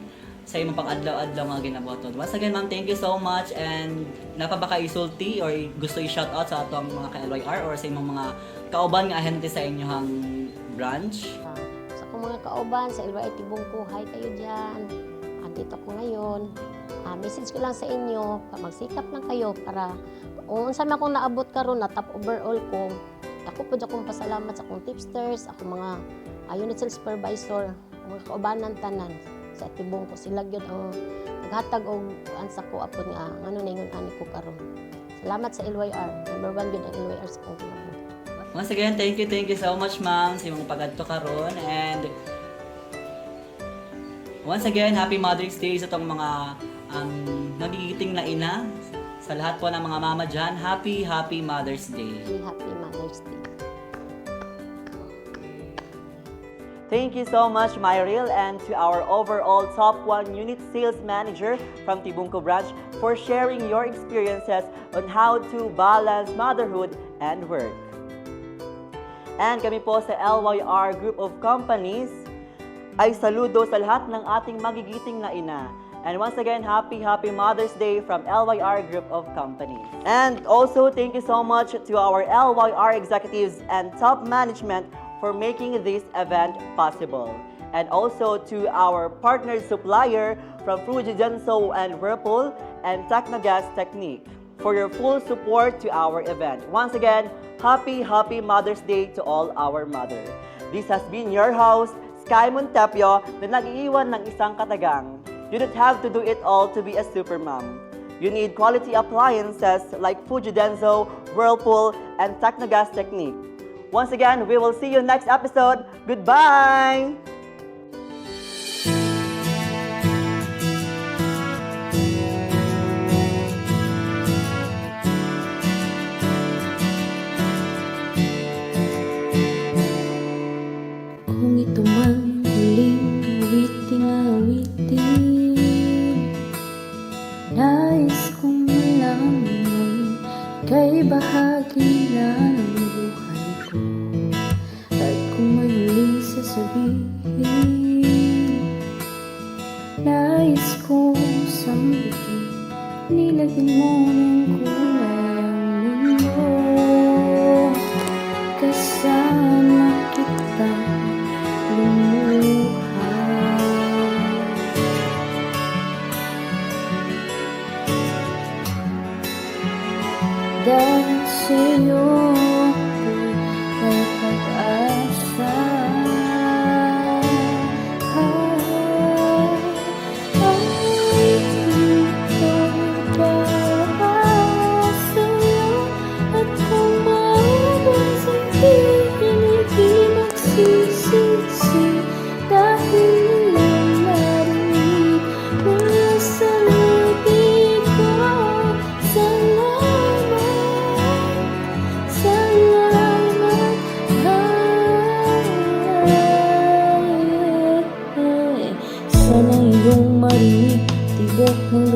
sa imong pang-adlaw-adlaw nga ginabuhaton. Once again, ma'am, thank you so much, and napabaka isulti or gusto i-shout out sa atong mga ka-LYR or sa imong mga kauban nga ahente sa inyong branch? Sa akong mga kauban sa LYR Tibungko, hi kayo diyan. Andito ko ngayon. Message ko lang sa inyo, magsikap lang kayo para kung saan akong naabot karon na top overall ko, ako po akong pasalamat sa akong tipsters, akong mga unit sales supervisor, mga kaubanan tanan sa Tibungko. Sila gyud ang naghatag og ansa ko apon nga ngano ningon ani ko karon. Salamat sa LYR. Number 1 gyud ang LYR sa akong kinabuhi. Once again, thank you so much ma'am sa imong pag-adto karon, and once again, happy Mother's Day sa itong mga nagigiting na ina. Sa lahat po ng mga mama dyan, happy Mother's Day. Happy Mother's Day. Thank you so much, Myril, and to our overall top 1 unit sales manager from Tibungko branch for sharing your experiences on how to balance motherhood and work. And kami po sa LYR Group of Companies ay saludo sa lahat ng ating magigiting na ina. And once again, happy Mother's Day from LYR Group of Companies. And also, thank you so much to our LYR executives and top management for making this event possible. And also to our partner supplier from Fuji Denso and Whirlpool and Technogas Technique for your full support to our event. Once again, happy Mother's Day to all our mothers. This has been your host, Sky Montepio, na nag-iiwan ng isang katagang. You don't have to do it all to be a super mom. You need quality appliances like Fuji Denso, Whirlpool, and Technogas Technique. Once again, we will see you next episode. Goodbye! Kung ito man huling awiting, nais kong malaman kay bahagi na ng buhay ko. At kung may huling sasabihin, nais kong sambihin, nilagyan mo ng kulay ang mundo. Kasama kita dahil sa'yo ako'y may pag-asa. Ang ito para sa'yo, at kung maabang sabihin, hindi magsisisi dahil lang narinig mula sa libig ko. Sana iyong marinig tibok ng